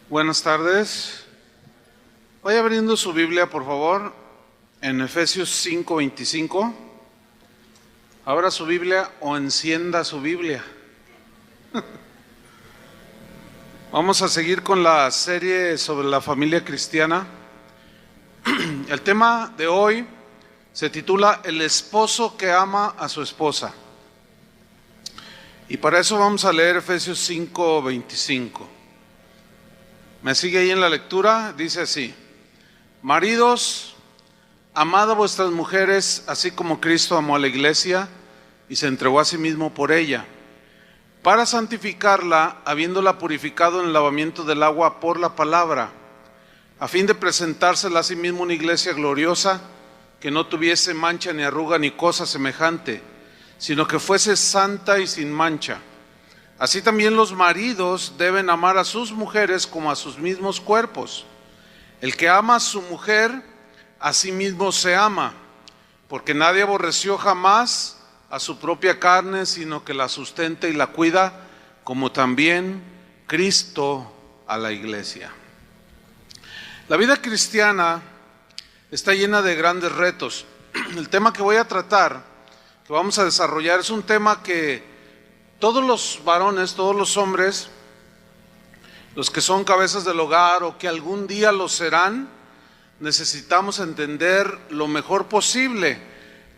Buenas tardes. Vaya abriendo su Biblia, por favor, en Efesios 5:25. Abra su Biblia o encienda su Biblia. Vamos a seguir con la serie sobre la familia cristiana. El tema de hoy se titula El esposo que ama a su esposa. Y para eso vamos a leer Efesios 5:25. ¿Me sigue ahí en la lectura? Dice así: Maridos, amad a vuestras mujeres, así como Cristo amó a la iglesia y se entregó a sí mismo por ella, para santificarla, habiéndola purificado en el lavamiento del agua por la palabra, a fin de presentársela a sí mismo una iglesia gloriosa, que no tuviese mancha ni arruga ni cosa semejante, sino que fuese santa y sin mancha. Así también los maridos deben amar a sus mujeres como a sus mismos cuerpos. El que ama a su mujer, a sí mismo se ama, porque nadie aborreció jamás a su propia carne, sino que la sustenta y la cuida, como también Cristo a la iglesia. La vida cristiana está llena de grandes retos. El tema que voy a tratar, que vamos a desarrollar, es un tema que todos los varones, todos los hombres, los que son cabezas del hogar o que algún día lo serán, necesitamos entender lo mejor posible,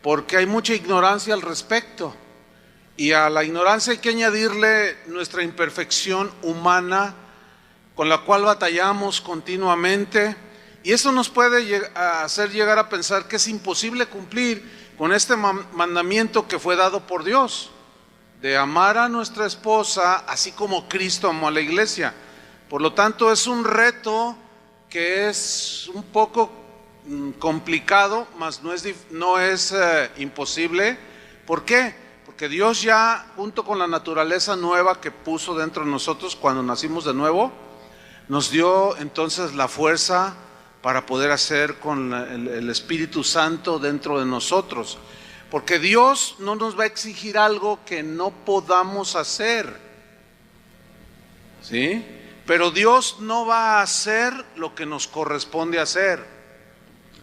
porque hay mucha ignorancia al respecto. Y a la ignorancia hay que añadirle nuestra imperfección humana, con la cual batallamos continuamente. Y eso nos puede hacer llegar a pensar que es imposible cumplir con este mandamiento que fue dado por Dios, de amar a nuestra esposa así como Cristo amó a la iglesia. Por lo tanto, es un reto que es un poco complicado, mas no es imposible. ¿Por qué? Porque Dios ya, junto con la naturaleza nueva que puso dentro de nosotros cuando nacimos de nuevo, nos dio entonces la fuerza para poder hacer con el Espíritu Santo dentro de nosotros. Porque Dios no nos va a exigir algo que no podamos hacer, ¿sí? Pero Dios no va a hacer lo que nos corresponde hacer.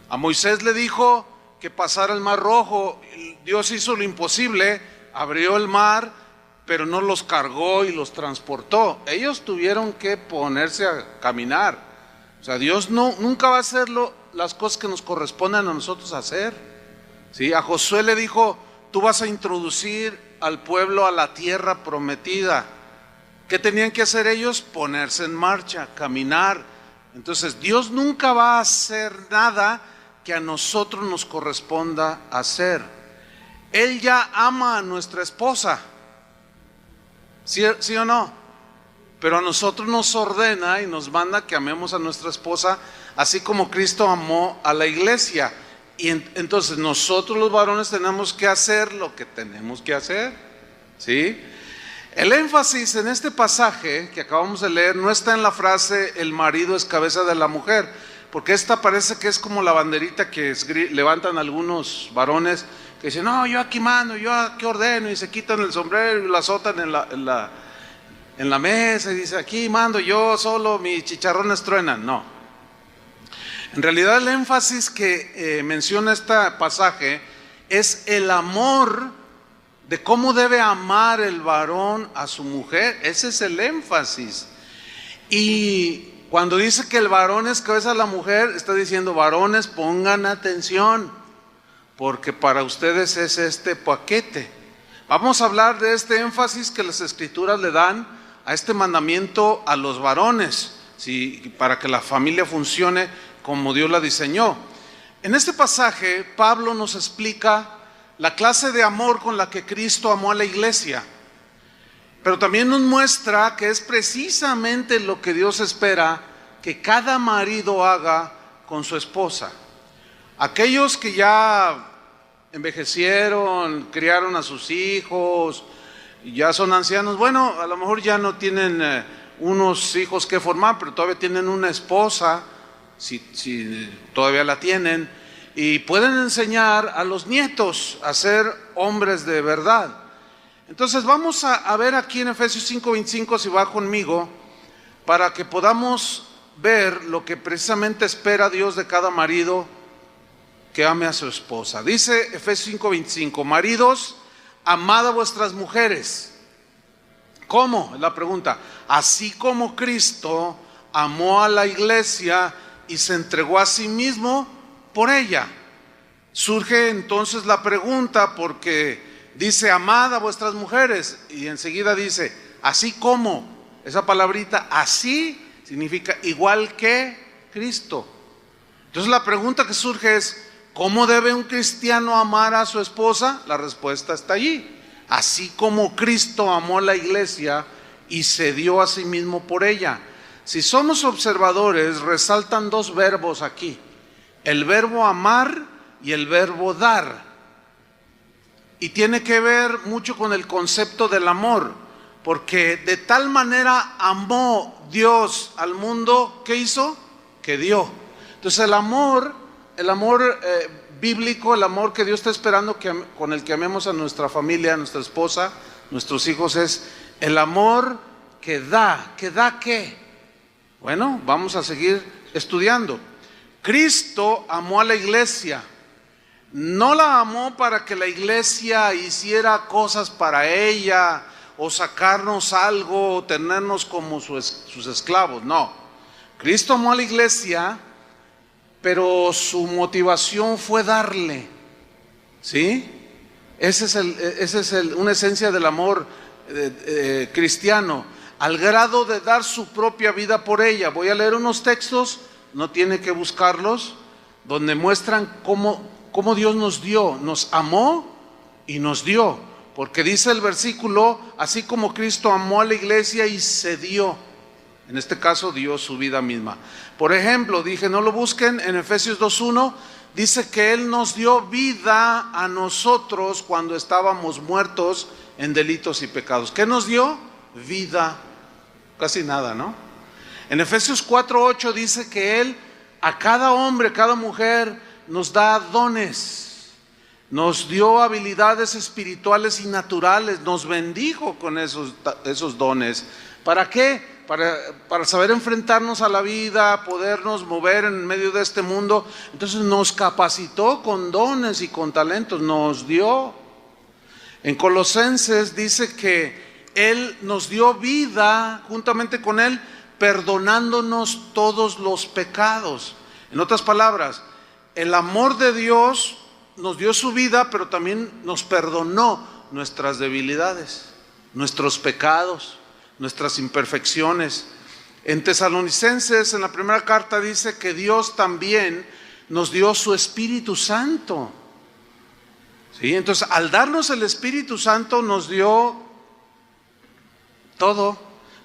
A Moisés le dijo que pasara el mar rojo. Dios hizo lo imposible, abrió el mar, pero no los cargó y los transportó. Ellos tuvieron que ponerse a caminar. O sea, Dios nunca va a hacer las cosas que nos corresponden a nosotros hacer. ¿Sí? A Josué le dijo: tú vas a introducir al pueblo a la tierra prometida. ¿Qué tenían que hacer ellos? Ponerse en marcha, caminar. Entonces Dios nunca va a hacer nada que a nosotros nos corresponda hacer. Él ya ama a nuestra esposa, ¿sí o no? Pero a nosotros nos ordena y nos manda que amemos a nuestra esposa así como Cristo amó a la iglesia. Y entonces nosotros los varones tenemos que hacer lo que tenemos que hacer, ¿sí? El énfasis en este pasaje que acabamos de leer no está en la frase el marido es cabeza de la mujer, porque esta parece que es como la banderita que levantan algunos varones que dicen: no, yo aquí mando, yo aquí ordeno, y se quitan el sombrero y la azotan en la mesa y dice: aquí mando yo solo, mis chicharrones truenan. No. En realidad el énfasis que menciona este pasaje es el amor, de cómo debe amar el varón a su mujer. Ese es el énfasis. Y cuando dice que el varón es cabeza de la mujer, está diciendo: varones, pongan atención, porque para ustedes es este paquete. Vamos a hablar de este énfasis que las escrituras le dan a este mandamiento a los varones, ¿sí? Para que la familia funcione como Dios la diseñó. En este pasaje, Pablo nos explica la clase de amor con la que Cristo amó a la iglesia, pero también nos muestra que es precisamente lo que Dios espera que cada marido haga con su esposa. Aquellos que ya envejecieron, criaron a sus hijos, ya son ancianos, bueno, a lo mejor ya no tienen unos hijos que formar, pero todavía tienen una esposa, si todavía la tienen, y pueden enseñar a los nietos a ser hombres de verdad. Entonces vamos a ver aquí en Efesios 5:25, si va conmigo, para que podamos ver lo que precisamente espera Dios de cada marido que ame a su esposa. Dice Efesios 5:25, maridos, amad a vuestras mujeres. ¿Cómo? Es la pregunta. Así como Cristo amó a la iglesia y se entregó a sí mismo por ella. Surge entonces la pregunta, porque dice amad a vuestras mujeres y enseguida dice así como. Esa palabrita así significa igual que Cristo. Entonces la pregunta que surge es, ¿cómo debe un cristiano amar a su esposa? La respuesta está allí. Así como Cristo amó a la iglesia y se dio a sí mismo por ella. Si somos observadores, resaltan dos verbos aquí: el verbo amar y el verbo dar. Y tiene que ver mucho con el concepto del amor, porque de tal manera amó Dios al mundo, ¿qué hizo? Que dio. Entonces el amor bíblico, el amor que Dios está esperando con el que amemos a nuestra familia, a nuestra esposa, nuestros hijos, es el amor que da. ¿Que da qué? Bueno, vamos a seguir estudiando. Cristo amó a la iglesia. No la amó para que la iglesia hiciera cosas para ella, o sacarnos algo, o tenernos como sus esclavos. No, Cristo amó a la iglesia, pero su motivación fue darle, ¿sí? Esa es una esencia del amor cristiano, al grado de dar su propia vida por ella. Voy a leer unos textos, no tiene que buscarlos, donde muestran cómo Dios nos dio, nos amó y nos dio. Porque dice el versículo, así como Cristo amó a la iglesia y se dio. En este caso dio su vida misma. Por ejemplo, dije, no lo busquen, en Efesios 2:1 dice que Él nos dio vida a nosotros cuando estábamos muertos en delitos y pecados. ¿Qué nos dio? Vida. Casi nada, ¿no? En Efesios 4:8 dice que Él a cada hombre, cada mujer nos da dones. Nos dio habilidades espirituales y naturales, nos bendijo con esos dones. ¿Para qué? Para saber enfrentarnos a la vida, podernos mover en medio de este mundo. Entonces nos capacitó con dones y con talentos, nos dio. En Colosenses dice que Él nos dio vida juntamente con Él, perdonándonos todos los pecados. En otras palabras, el amor de Dios nos dio su vida, pero también nos perdonó nuestras debilidades, nuestros pecados, nuestras imperfecciones. En Tesalonicenses, en la primera carta, dice que Dios también nos dio su Espíritu Santo. ¿Sí? Entonces, al darnos el Espíritu Santo, nos dio todo,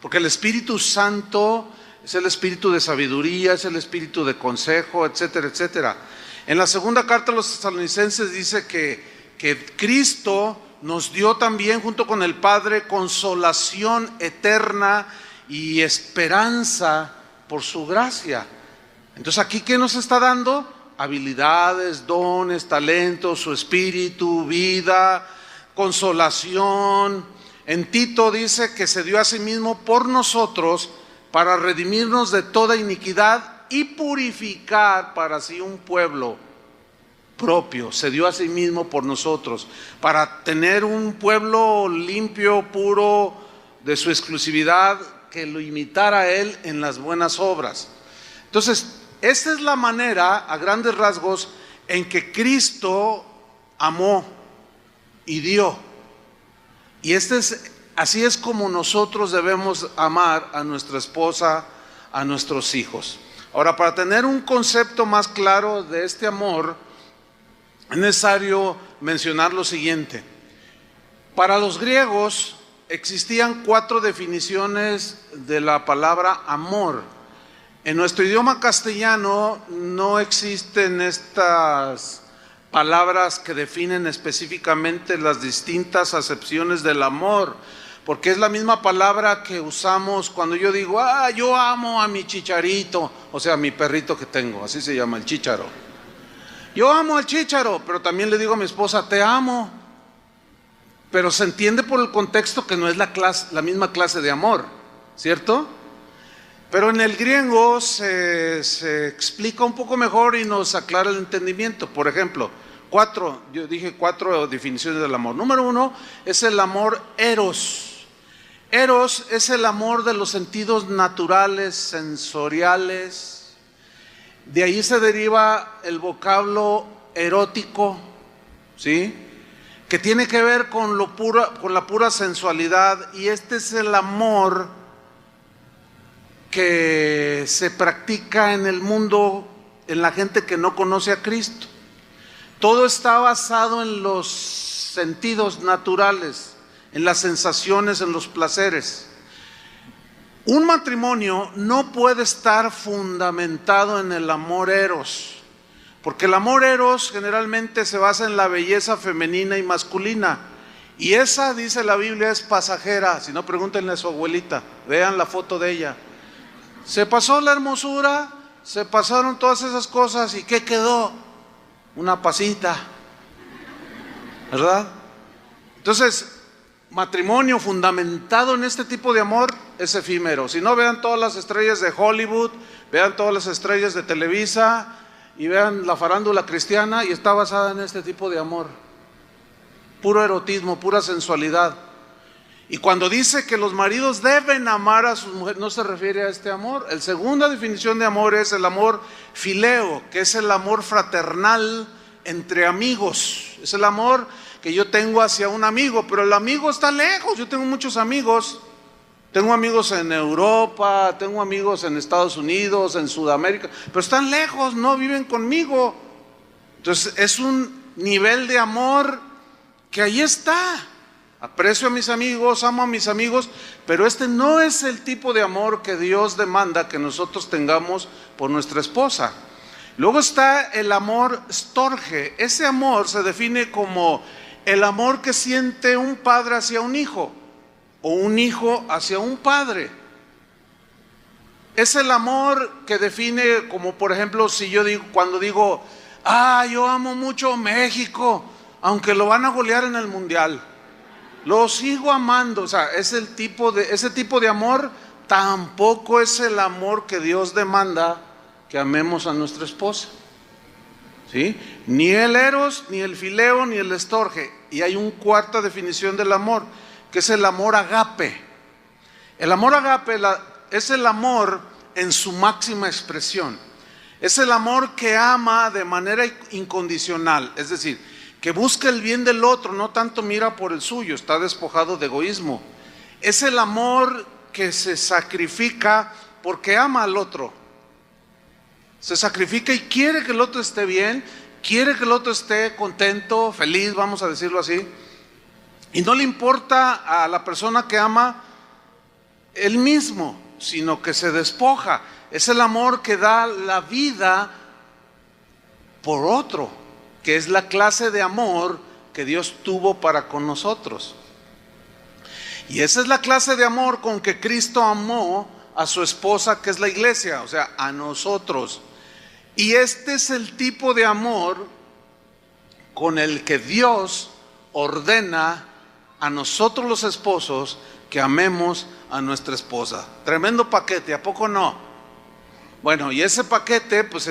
porque el Espíritu Santo es el espíritu de sabiduría, es el espíritu de consejo, etcétera, etcétera. En la segunda carta a los Tesalonicenses dice que Cristo nos dio también junto con el Padre consolación eterna y esperanza por su gracia. Entonces aquí, ¿qué nos está dando? Habilidades, dones, talentos, su espíritu, vida, consolación. En Tito dice que se dio a sí mismo por nosotros para redimirnos de toda iniquidad y purificar para sí un pueblo propio. Se dio a sí mismo por nosotros, para tener un pueblo limpio, puro, de su exclusividad, que lo imitara a Él en las buenas obras. Entonces, esta es la manera, a grandes rasgos, en que Cristo amó y dio. Y así es como nosotros debemos amar a nuestra esposa, a nuestros hijos. Ahora, para tener un concepto más claro de este amor, es necesario mencionar lo siguiente. Para los griegos existían 4 definiciones de la palabra amor. En nuestro idioma castellano no existen estas palabras que definen específicamente las distintas acepciones del amor, porque es la misma palabra que usamos cuando yo digo, yo amo a mi chicharito, o sea, a mi perrito que tengo, así se llama, el chícharo. Yo amo al chícharo, pero también le digo a mi esposa, te amo. Pero se entiende por el contexto que no es la misma clase de amor, ¿cierto? Pero en el griego se explica un poco mejor y nos aclara el entendimiento. Por ejemplo, yo dije 4 definiciones del amor. Número 1 es el amor eros. Eros es el amor de los sentidos naturales, sensoriales. De ahí se deriva el vocablo erótico, ¿sí? Que tiene que ver con la pura sensualidad. Y este es el amor que se practica en el mundo, en la gente que no conoce a Cristo. Todo está basado en los sentidos naturales, en las sensaciones, en los placeres. Un matrimonio no puede estar fundamentado en el amor eros, porque el amor eros generalmente se basa en la belleza femenina y masculina, y esa, dice la Biblia, es pasajera. Si no, pregúntenle a su abuelita, vean la foto de ella. Se pasó la hermosura, se pasaron todas esas cosas, ¿y qué quedó? Una pasita, ¿verdad? Entonces, matrimonio fundamentado en este tipo de amor es efímero. Si no, vean todas las estrellas de Hollywood, vean todas las estrellas de Televisa y vean la farándula cristiana, y está basada en este tipo de amor. Puro erotismo, pura sensualidad. Y cuando dice que los maridos deben amar a sus mujeres, no se refiere a este amor. La segunda definición de amor es el amor fileo, que es el amor fraternal entre amigos. Es el amor que yo tengo hacia un amigo, pero el amigo está lejos. Yo tengo muchos amigos. Tengo amigos en Europa, tengo amigos en Estados Unidos, en Sudamérica, pero están lejos, no viven conmigo. Entonces es un nivel de amor que ahí está. Aprecio a mis amigos, amo a mis amigos, pero este no es el tipo de amor que Dios demanda que nosotros tengamos por nuestra esposa. Luego está el amor storge. Ese amor se define como el amor que siente un padre hacia un hijo, o un hijo hacia un padre. Es el amor que define, como por ejemplo, si yo digo, cuando digo, yo amo mucho México, aunque lo van a golear en el mundial, lo sigo amando. O sea, ese tipo de amor tampoco es el amor que Dios demanda que amemos a nuestra esposa, ¿sí? Ni el eros, ni el fileo, ni el estorge. Y hay una cuarta definición del amor, que es el amor agape. El amor agape es el amor en su máxima expresión. Es el amor que ama de manera incondicional, es decir, que busca el bien del otro, no tanto mira por el suyo, está despojado de egoísmo. Es el amor que se sacrifica porque ama al otro. Se sacrifica y quiere que el otro esté bien, quiere que el otro esté contento, feliz, vamos a decirlo así. Y no le importa a la persona que ama él mismo, sino que se despoja. Es el amor que da la vida por otro, que es la clase de amor que Dios tuvo para con nosotros. Y esa es la clase de amor con que Cristo amó a su esposa, que es la iglesia, o sea, a nosotros. Y este es el tipo de amor con el que Dios ordena a nosotros los esposos que amemos a nuestra esposa. Tremendo paquete, ¿a poco no? Bueno, y ese paquete pues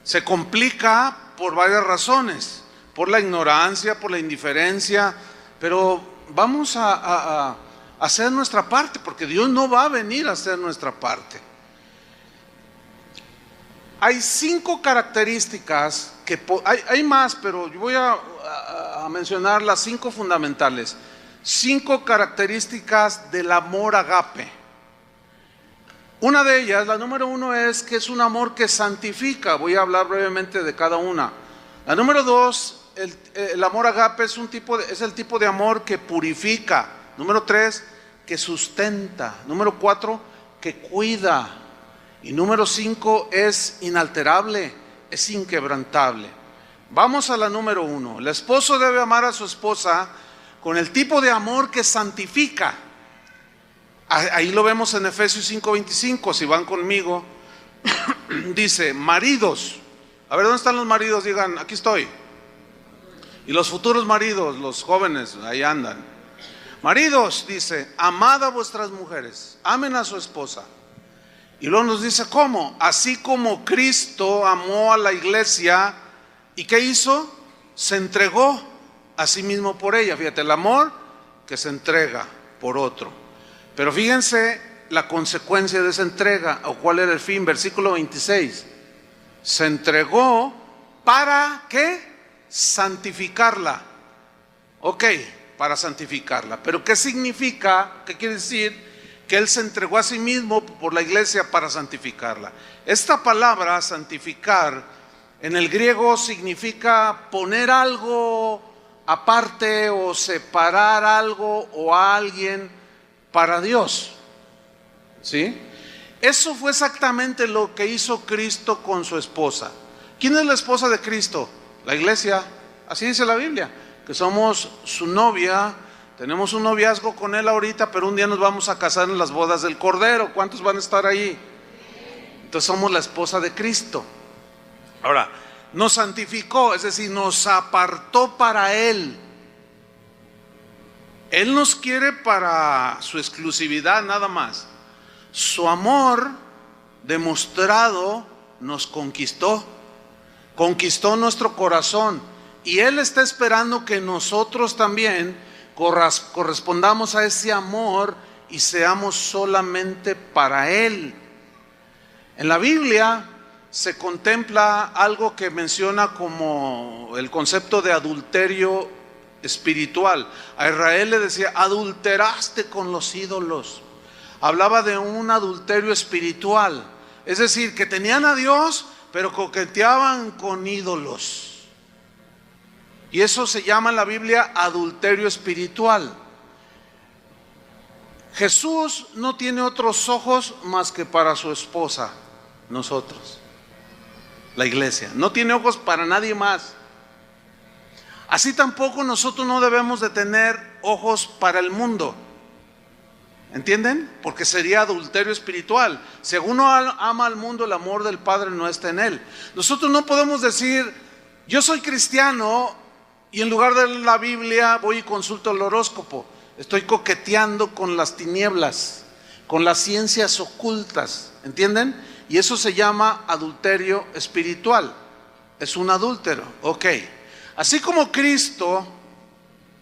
se complica por varias razones, por la ignorancia, por la indiferencia, pero vamos a hacer nuestra parte, porque Dios no va a venir a hacer nuestra parte. Hay 5 características, hay más, pero yo voy a mencionar las 5 fundamentales. 5 características del amor agape. Una de ellas, la número 1, es que es un amor que santifica. Voy a hablar brevemente de cada una. La número 2, el amor agape es el tipo de amor que purifica. Número 3, que sustenta. Número 4, que cuida. Y número 5, es inalterable, es inquebrantable. Vamos a la número 1. El esposo debe amar a su esposa con el tipo de amor que santifica. Ahí lo vemos en Efesios 5:25, si van conmigo. Dice, maridos. A ver, ¿dónde están los maridos? Digan, aquí estoy. Y los futuros maridos, los jóvenes, ahí andan. Maridos, dice, amad a vuestras mujeres, amen a su esposa. Y luego nos dice, ¿cómo? Así como Cristo amó a la iglesia, ¿y qué hizo? Se entregó a sí mismo por ella. Fíjate, el amor que se entrega por otro. Pero fíjense la consecuencia de esa entrega, o cuál era el fin. Versículo 26. Se entregó para, ¿qué? Santificarla. Ok, para santificarla. Pero ¿qué significa? ¿Qué quiere decir? Que Él se entregó a sí mismo por la iglesia para santificarla. Esta palabra, santificar, en el griego significa poner algo aparte o separar algo o a alguien para Dios. ¿Sí? Eso fue exactamente lo que hizo Cristo con su esposa. ¿Quién es la esposa de Cristo? La iglesia. Así dice la Biblia, que somos su novia. Tenemos un noviazgo con Él ahorita, pero un día nos vamos a casar en las bodas del Cordero. ¿Cuántos van a estar ahí? Entonces somos la esposa de Cristo. Ahora, nos santificó, es decir, nos apartó para Él. Él nos quiere para su exclusividad nada más. Su amor demostrado nos conquistó. Conquistó nuestro corazón. Y Él está esperando que nosotros también correspondamos a ese amor y seamos solamente para Él. En la Biblia se contempla algo que menciona como el concepto de adulterio espiritual. A Israel le decía, adulteraste con los ídolos. Hablaba de un adulterio espiritual, es decir, que tenían a Dios, pero coqueteaban con ídolos. Y eso se llama en la Biblia adulterio espiritual. Jesús no tiene otros ojos más que para su esposa, nosotros, la iglesia. No tiene ojos para nadie más. Así tampoco nosotros no debemos de tener ojos para el mundo. ¿Entienden? Porque sería adulterio espiritual. Si uno ama al mundo, el amor del Padre no está en él. Nosotros no podemos decir, yo soy cristiano, y en lugar de la Biblia voy y consulto el horóscopo. Estoy coqueteando con las tinieblas, con las ciencias ocultas, ¿entienden? Y eso se llama adulterio espiritual. Es un adúltero, ok. Así como Cristo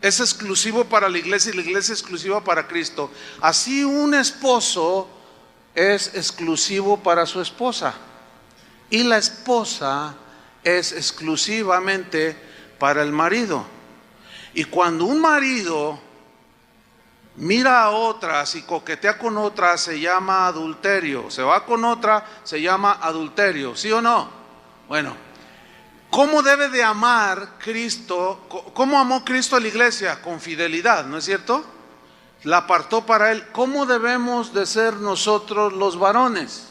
es exclusivo para la iglesia y la iglesia es exclusiva para Cristo, así un esposo es exclusivo para su esposa. Y la esposa es exclusivamente para el marido. Y cuando un marido mira a otras y coquetea con otras, se llama adulterio. Se va con otra, se llama adulterio. ¿Sí o no? Bueno, ¿cómo debe de amar Cristo? ¿Cómo amó Cristo a la iglesia? Con fidelidad, ¿no es cierto? La apartó para Él. ¿Cómo debemos de ser nosotros los varones?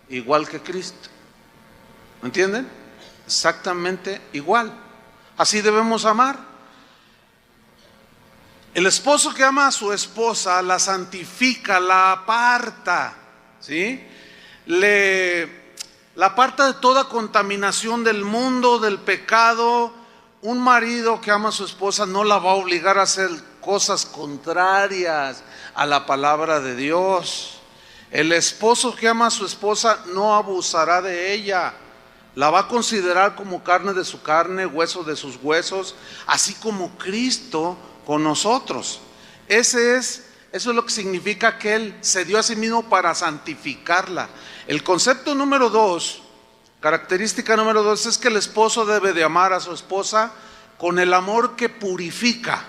Igual que Cristo. ¿Me entienden? Exactamente igual. Así debemos amar. El esposo que ama a su esposa la santifica, la aparta, ¿sí? La aparta de toda contaminación del mundo, del pecado. Un marido que ama a su esposa no la va a obligar a hacer cosas contrarias a la palabra de Dios. El esposo que ama a su esposa no abusará de ella. La va a considerar como carne de su carne, hueso de sus huesos, así como Cristo con nosotros. Eso es lo que significa que Él se dio a sí mismo para santificarla. El concepto número 2, característica número 2, es que el esposo debe de amar a su esposa con el amor que purifica.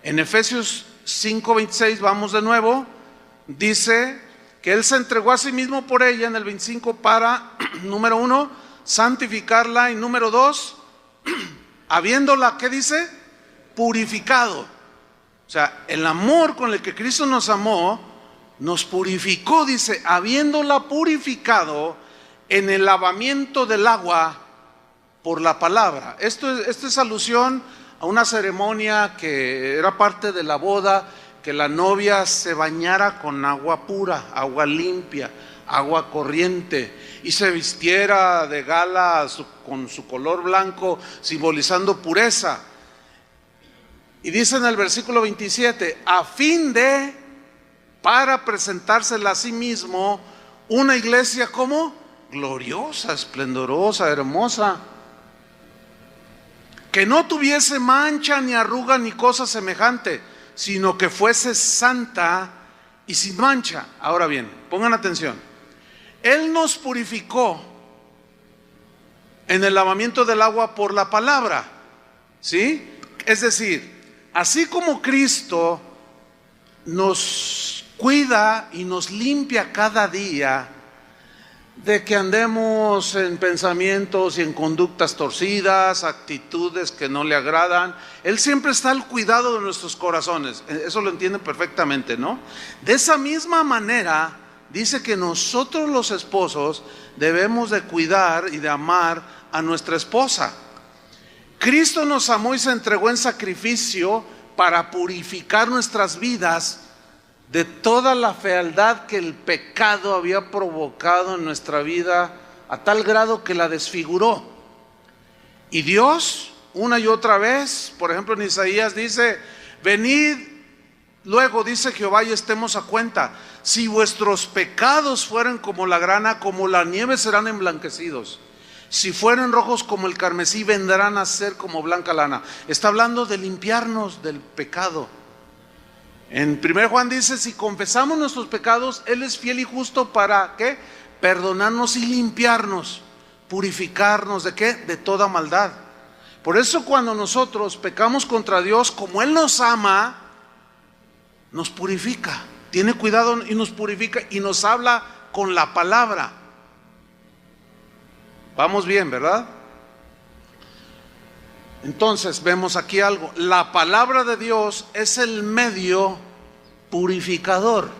En Efesios 5:26, vamos de nuevo, dice que Él se entregó a sí mismo por ella en el 25 para, número 1, santificarla, y número 2, habiéndola, ¿qué dice? Purificado. O sea, el amor con el que Cristo nos amó, nos purificó, dice, habiéndola purificado en el lavamiento del agua por la palabra. Esto es alusión a una ceremonia que era parte de la boda, que la novia se bañara con agua pura, agua limpia, agua corriente, y se vistiera de gala con su color blanco, simbolizando pureza. Y dice en el versículo 27, a fin de, para presentársela a sí mismo, una iglesia como gloriosa, esplendorosa, hermosa, que no tuviese mancha, ni arruga, ni cosa semejante, sino que fuese santa y sin mancha. Ahora bien, pongan atención. Él nos purificó en el lavamiento del agua por la palabra, ¿sí? Es decir, así como Cristo nos cuida y nos limpia cada día de que andemos en pensamientos y en conductas torcidas, actitudes que no le agradan, Él siempre está al cuidado de nuestros corazones. Eso lo entienden perfectamente, ¿no? De esa misma manera, dice que nosotros los esposos debemos de cuidar y de amar a nuestra esposa. Cristo nos amó y se entregó en sacrificio para purificar nuestras vidas de toda la fealdad que el pecado había provocado en nuestra vida, a tal grado que la desfiguró. Y Dios, una y otra vez, por ejemplo en Isaías dice, venid luego, dice Jehová, y estemos a cuenta. Si vuestros pecados fueren como la grana, como la nieve serán emblanquecidos. Si fueren rojos como el carmesí, vendrán a ser como blanca lana. Está hablando de limpiarnos del pecado. En 1 Juan dice, si confesamos nuestros pecados, Él es fiel y justo para, ¿qué? Perdonarnos y limpiarnos, purificarnos, ¿de qué? De toda maldad. Por eso cuando nosotros pecamos contra Dios, como Él nos ama, nos purifica, tiene cuidado y nos purifica y nos habla con la palabra. Vamos bien, ¿verdad? Entonces vemos aquí algo. La palabra de Dios es el medio purificador.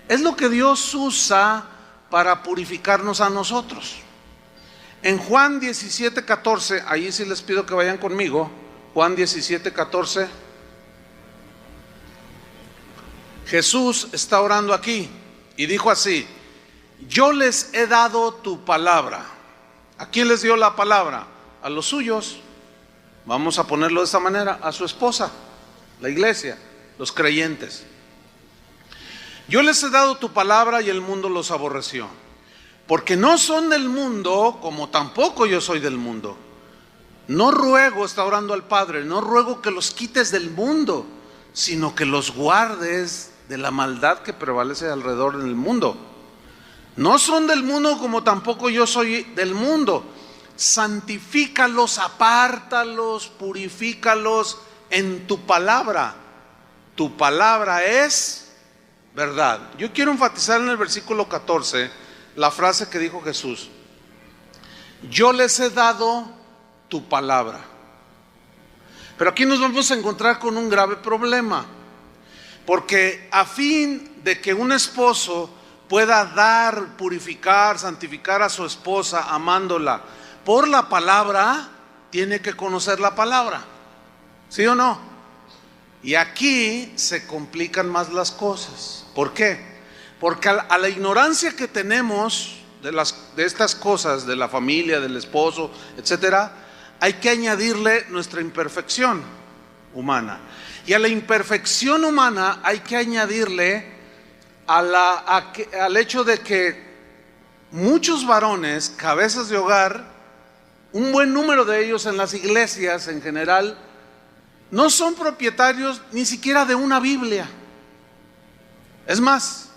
Es lo que Dios usa para purificarnos a nosotros. En Juan 17:14, ahí sí les pido que vayan conmigo. Juan 17:14. Jesús está orando aquí y dijo así: yo les he dado tu palabra. ¿A quién les dio la palabra? A los suyos. Vamos a ponerlo de esta manera, a su esposa, la iglesia, los creyentes. Yo les he dado tu palabra y el mundo los aborreció, porque no son del mundo, como tampoco yo soy del mundo. No ruego, está orando al Padre, no ruego que los quites del mundo, sino que los guardes de la maldad que prevalece alrededor del mundo. No son del mundo, como tampoco yo soy del mundo. Santifícalos, apártalos, purifícalos en tu palabra. Tu palabra es verdad. Yo quiero enfatizar en el versículo 14 la frase que dijo Jesús: yo les he dado tu palabra. Pero aquí nos vamos a encontrar con un grave problema, porque a fin de que un esposo pueda dar, purificar, santificar a su esposa amándola por la palabra, tiene que conocer la palabra, ¿sí o no? Y aquí se complican más las cosas. ¿Por qué? Porque a la ignorancia que tenemos de estas cosas, de la familia, del esposo, etcétera, hay que añadirle nuestra imperfección humana. Y a la imperfección humana hay que añadirle al hecho de que muchos varones, cabezas de hogar, un buen número de ellos en las iglesias en general, no son propietarios ni siquiera de una Biblia. Es más,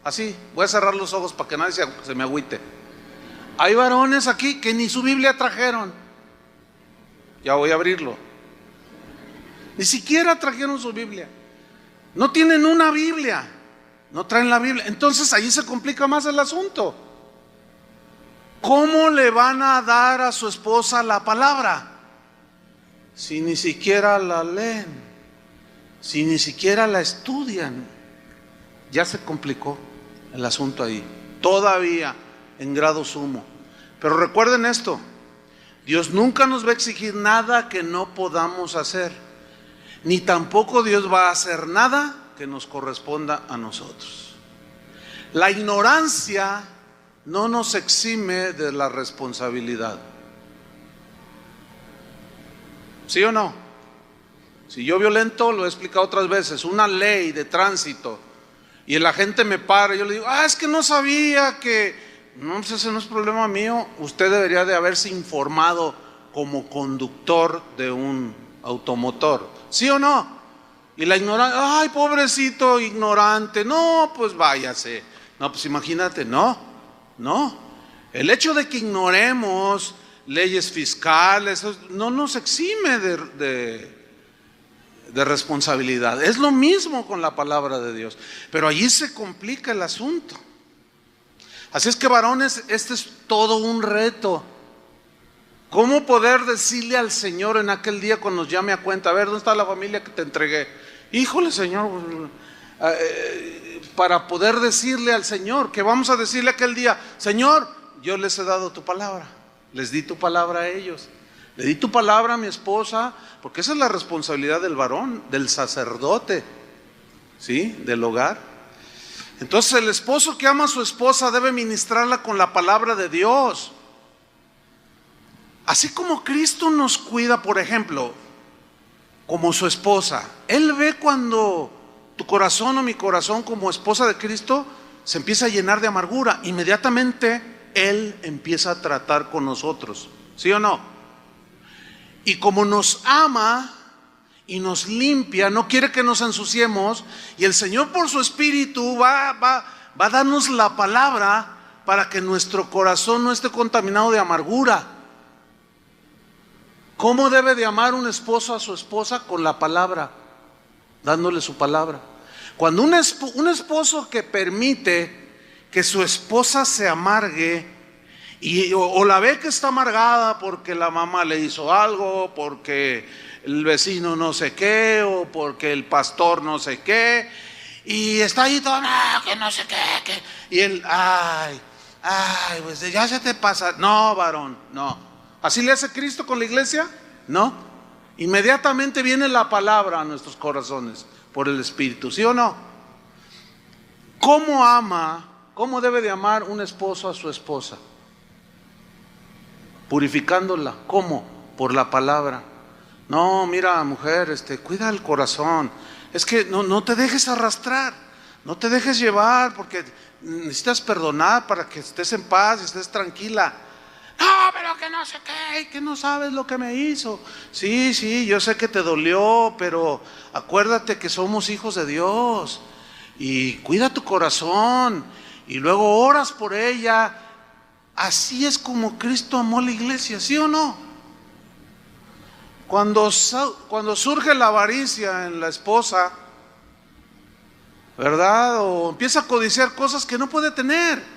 así, voy a cerrar los ojos para que nadie se me agüite. Hay varones aquí que ni su Biblia trajeron. Ya voy a abrirlo. Ni siquiera trajeron su Biblia. No tienen una Biblia. No traen la Biblia. Entonces ahí se complica más el asunto. ¿Cómo le van a dar a su esposa la palabra si ni siquiera la leen? Si ni siquiera la estudian. Ya se complicó el asunto ahí. Todavía en grado sumo. Pero recuerden esto: Dios nunca nos va a exigir nada que no podamos hacer, ni tampoco Dios va a hacer nada que nos corresponda a nosotros. La ignorancia no nos exime de la responsabilidad. ¿Sí o no? Si yo violento, lo he explicado otras veces, una ley de tránsito, y la gente me para, yo le digo, es que no sabía que... No, pues ese no es problema mío. Usted debería de haberse informado como conductor de un automotor, ¿sí o no? Y la ignorante, ay, pobrecito ignorante, no, pues váyase. No, pues imagínate, no. El hecho de que ignoremos leyes fiscales no nos exime de responsabilidad. Es lo mismo con la palabra de Dios, pero allí se complica el asunto. Así es que, varones, este es todo un reto. ¿Cómo poder decirle al Señor en aquel día cuando nos llame a cuenta? A ver, ¿dónde está la familia que te entregué? Híjole, Señor, para poder decirle al Señor, que vamos a decirle aquel día, Señor, yo les he dado tu palabra, les di tu palabra a ellos, le di tu palabra a mi esposa, porque esa es la responsabilidad del varón, del sacerdote, ¿sí? Del hogar. Entonces el esposo que ama a su esposa debe ministrarla con la palabra de Dios. Así como Cristo nos cuida, por ejemplo, como su esposa. Él ve cuando tu corazón o mi corazón como esposa de Cristo se empieza a llenar de amargura. Inmediatamente Él empieza a tratar con nosotros, ¿sí o no? Y como nos ama y nos limpia, no quiere que nos ensuciemos, y el Señor por su Espíritu va a darnos la palabra para que nuestro corazón no esté contaminado de amargura. ¿Cómo debe de amar un esposo a su esposa? Con la palabra, dándole su palabra. Cuando un esposo que permite que su esposa se amargue, o la ve que está amargada porque la mamá le hizo algo, porque el vecino no sé qué, o porque el pastor no sé qué, y está ahí todo, que no sé qué, y él, pues ya se te pasa. No, varón, no. ¿Así le hace Cristo con la iglesia? No. Inmediatamente viene la palabra a nuestros corazones por el Espíritu, ¿sí o no? ¿Cómo debe de amar un esposo a su esposa? Purificándola. ¿Cómo? Por la palabra. No, mira, mujer, cuida el corazón. Es que no te dejes arrastrar, no te dejes llevar, porque necesitas perdonar para que estés en paz y estés tranquila. No, pero que no sé qué, que no sabes lo que me hizo. Sí, yo sé que te dolió, pero acuérdate que somos hijos de Dios. Y cuida tu corazón, y luego oras por ella. Así es como Cristo amó a la iglesia, ¿sí o no? Cuando surge la avaricia en la esposa, ¿verdad? O empieza a codiciar cosas que no puede tener.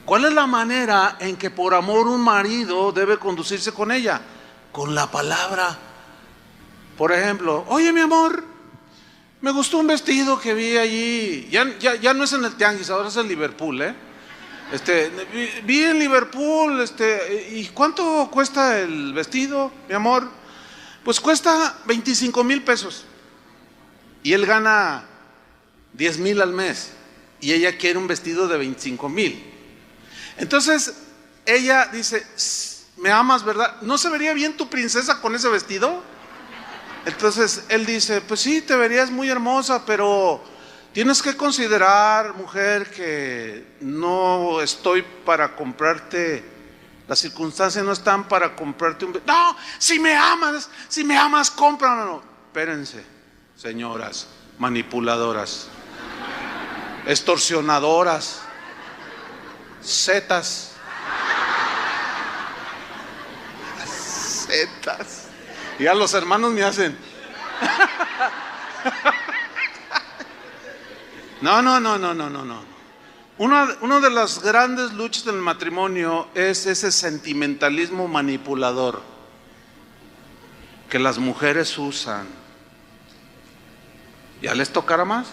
¿Cuál es la manera en que por amor un marido debe conducirse con ella? Con la palabra. Por ejemplo, oye, mi amor, me gustó un vestido que vi allí. Ya no es en el Tianguis, ahora es en Liverpool, vi en Liverpool, ¿y cuánto cuesta el vestido, mi amor? Pues cuesta 25,000 pesos. Y él gana 10,000 al mes. Y ella quiere un vestido de 25,000. Entonces, ella dice, ¿me amas, verdad? ¿No se vería bien tu princesa con ese vestido? Entonces, él dice, pues sí, te verías muy hermosa, pero tienes que considerar, mujer, que no estoy para comprarte, las circunstancias no están para comprarte un vestido. No, si me amas, cómpralo. Espérense, señoras manipuladoras, extorsionadoras, zetas. Y a los hermanos me hacen. No. Una de las grandes luchas del matrimonio es ese sentimentalismo manipulador que las mujeres usan. ¿Ya les tocará más?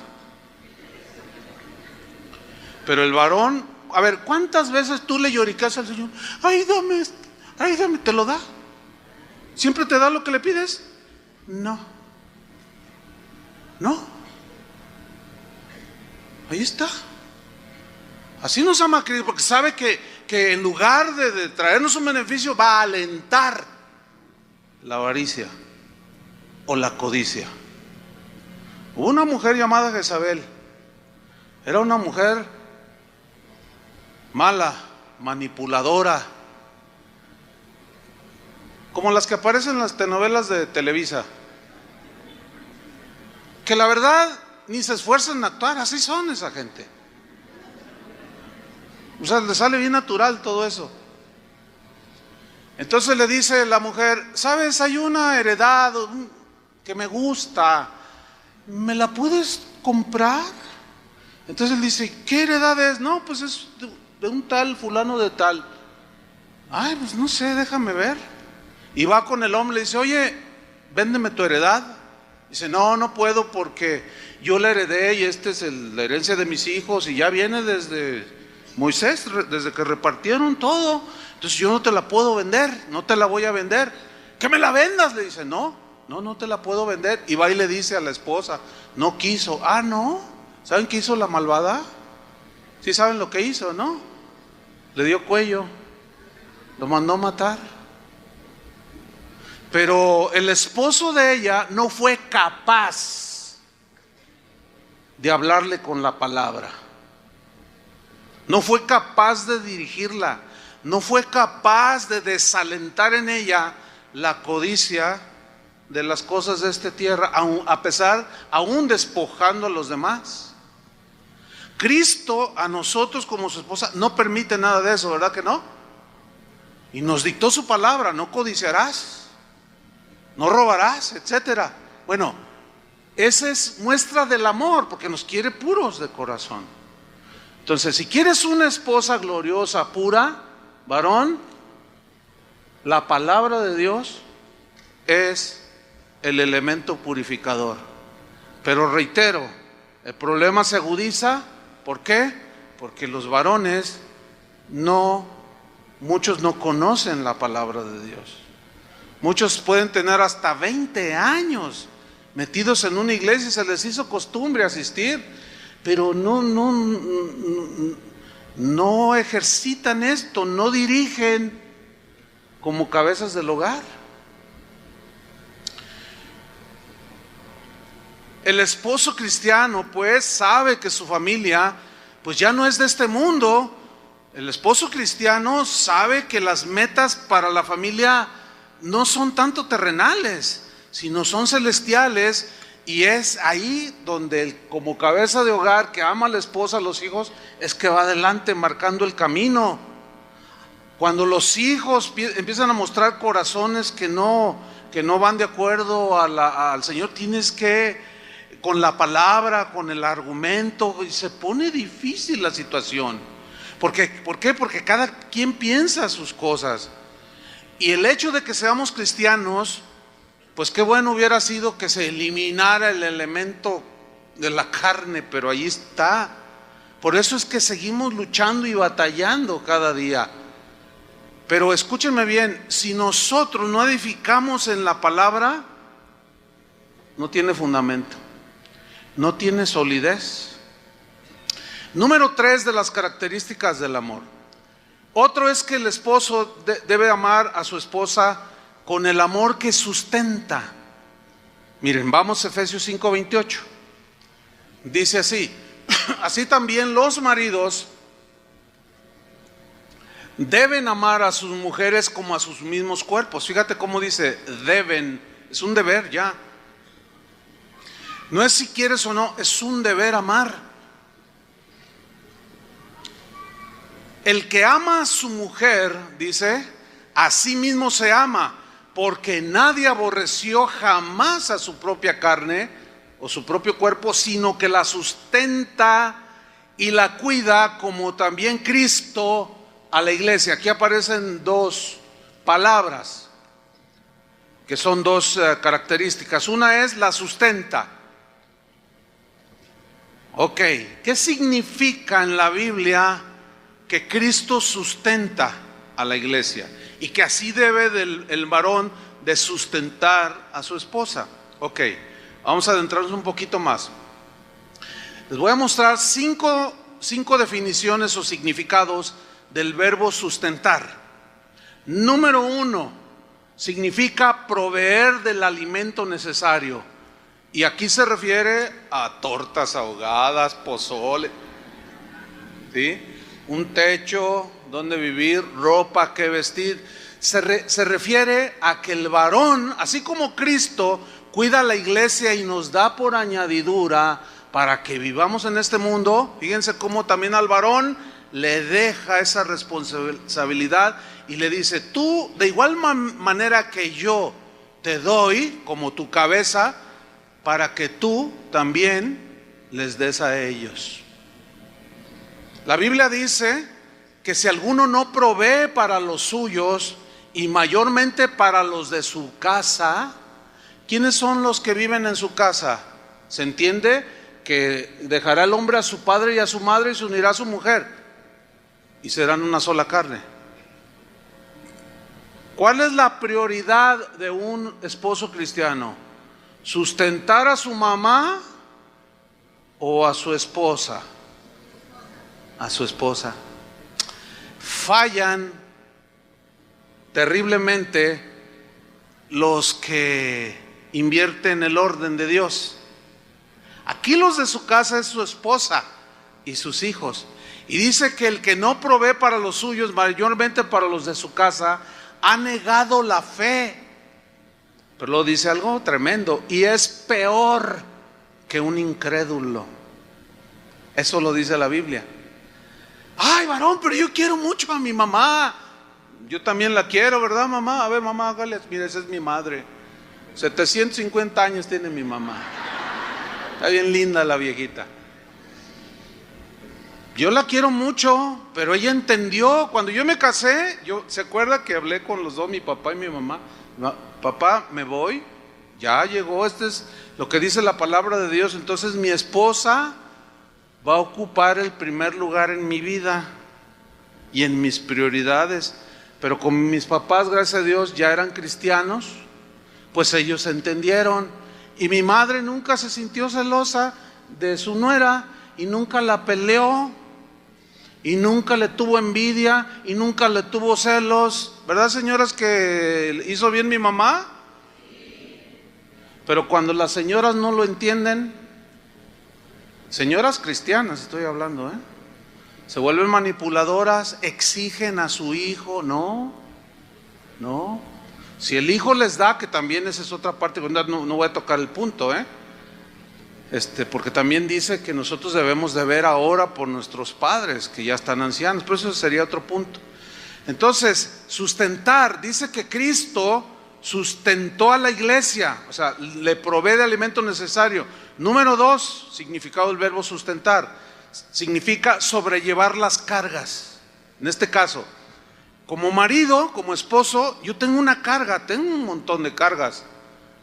Pero el varón, a ver, ¿cuántas veces tú le lloricas al Señor? Ay, dame, ¿te lo da? ¿Siempre te da lo que le pides? No. Ahí está. Así nos ama Cristo, porque sabe que en lugar de traernos un beneficio, va a alentar la avaricia o la codicia. Hubo una mujer llamada Jezabel. Era una mujer mala, manipuladora, como las que aparecen en las telenovelas de Televisa, que la verdad ni se esfuerzan en actuar. Así son esa gente. O sea, le sale bien natural todo eso. Entonces le dice la mujer: ¿sabes? Hay una heredad que me gusta, ¿me la puedes comprar? Entonces él dice: ¿qué heredad es? No, pues es de un tal fulano de tal. Ay, pues no sé, déjame ver. Y va con el hombre y le dice: oye, véndeme tu heredad. Dice: no, no puedo porque yo la heredé y esta es la herencia de mis hijos y ya viene desde Moisés, desde que repartieron todo. Entonces yo no te la puedo vender, no te la voy a vender. ¿Que me la vendas? Le dice: no te la puedo vender. Y va y le dice a la esposa: no quiso. Ah, no. ¿Saben qué hizo la malvada? Sí saben lo que hizo, ¿no? Le dio cuello, lo mandó a matar. Pero el esposo de ella no fue capaz de hablarle con la palabra. No fue capaz de dirigirla. No fue capaz de desalentar en ella la codicia de las cosas de esta tierra, aún despojando a los demás. Cristo a nosotros como su esposa no permite nada de eso, ¿verdad que no? Y nos dictó su palabra: no codiciarás, no robarás, etcétera. Bueno, esa es muestra del amor, porque nos quiere puros de corazón. Entonces, si quieres una esposa gloriosa, pura, varón, la palabra de Dios es el elemento purificador. Pero reitero, el problema se agudiza. ¿Por qué? Porque los varones muchos no conocen la palabra de Dios. Muchos pueden tener hasta 20 años metidos en una iglesia y se les hizo costumbre asistir, pero no ejercitan esto, no dirigen como cabezas del hogar. El esposo cristiano pues sabe que su familia pues ya no es de este mundo. El esposo cristiano sabe que las metas para la familia no son tanto terrenales, sino son celestiales. Y es ahí donde él, como cabeza de hogar que ama a la esposa, a los hijos, es que va adelante marcando el camino. Cuando los hijos empiezan a mostrar corazones que no van de acuerdo al Señor, tienes que, con la palabra, con el argumento, y se pone difícil la situación. ¿Por qué? Porque cada quien piensa sus cosas. Y el hecho de que seamos cristianos, pues qué bueno hubiera sido que se eliminara el elemento de la carne, pero ahí está. Por eso es que seguimos luchando y batallando cada día. Pero escúchenme bien, si nosotros no edificamos en la palabra, no tiene fundamento, no tiene solidez. Número 3 de las características del amor. Otro es que el esposo debe amar a su esposa con el amor que sustenta. Miren, vamos a Efesios 5:28. Dice así: así también los maridos deben amar a sus mujeres como a sus mismos cuerpos. Fíjate cómo dice deben, es un deber ya. No es si quieres o no, es un deber amar. El que ama a su mujer, dice, a sí mismo se ama, porque nadie aborreció jamás a su propia carne o su propio cuerpo, sino que la sustenta y la cuida, como también Cristo a la iglesia. Aquí aparecen dos palabras que son dos características. Una es la sustenta. Ok, ¿qué significa en la Biblia que Cristo sustenta a la iglesia? Y que así debe el varón de sustentar a su esposa. Ok, vamos a adentrarnos un poquito más. Les voy a mostrar cinco definiciones o significados del verbo sustentar. Número 1, significa toca proveer del alimento necesario. Y aquí se refiere a tortas ahogadas, pozole, ¿sí? Un techo donde vivir, ropa que vestir. Se refiere a que el varón, así como Cristo cuida a la iglesia y nos da por añadidura para que vivamos en este mundo, fíjense cómo también al varón le deja esa responsabilidad y le dice: tú de igual manera que yo te doy como tu cabeza, para que tú también les des a ellos. La Biblia dice que si alguno no provee para los suyos, y mayormente para los de su casa. ¿Quiénes son los que viven en su casa? Se entiende que dejará el hombre a su padre y a su madre y se unirá a su mujer, y serán una sola carne. ¿Cuál es la prioridad de un esposo cristiano? ¿Sustentar a su mamá o a su esposa? A su esposa. Fallan terriblemente los que invierten el orden de Dios. Aquí los de su casa es su esposa y sus hijos. Y dice que el que no provee para los suyos, mayormente para los de su casa, ha negado la fe. Pero luego dice algo tremendo: y es peor que un incrédulo. Eso lo dice la Biblia. Ay, varón, pero yo quiero mucho a mi mamá. Yo también la quiero, ¿verdad, mamá? A ver, mamá, hágale. Mira, esa es mi madre. 750 años tiene mi mamá. Está bien linda la viejita. Yo la quiero mucho, pero ella entendió. Cuando yo me casé, ¿se acuerda que hablé con los dos, mi papá y mi mamá? Papá, me voy, ya llegó, este es lo que dice la palabra de Dios. Entonces mi esposa va a ocupar el primer lugar en mi vida y en mis prioridades. Pero como mis papás, gracias a Dios, ya eran cristianos, pues ellos entendieron. Y mi madre nunca se sintió celosa de su nuera, y nunca la peleó, y nunca le tuvo envidia, y nunca le tuvo celos. ¿Verdad, señoras, que hizo bien mi mamá? Pero cuando las señoras no lo entienden, señoras cristianas estoy hablando, se vuelven manipuladoras, exigen a su hijo. No. Si el hijo les da, que también esa es otra parte, no voy a tocar el punto, porque también dice que nosotros debemos de ver ahora por nuestros padres que ya están ancianos, pero eso sería otro punto. Entonces, sustentar, dice que Cristo sustentó a la iglesia, o sea, le provee de alimento necesario. Número 2, significado del verbo sustentar, significa sobrellevar las cargas. En este caso, como marido, como esposo, yo tengo una carga, tengo un montón de cargas,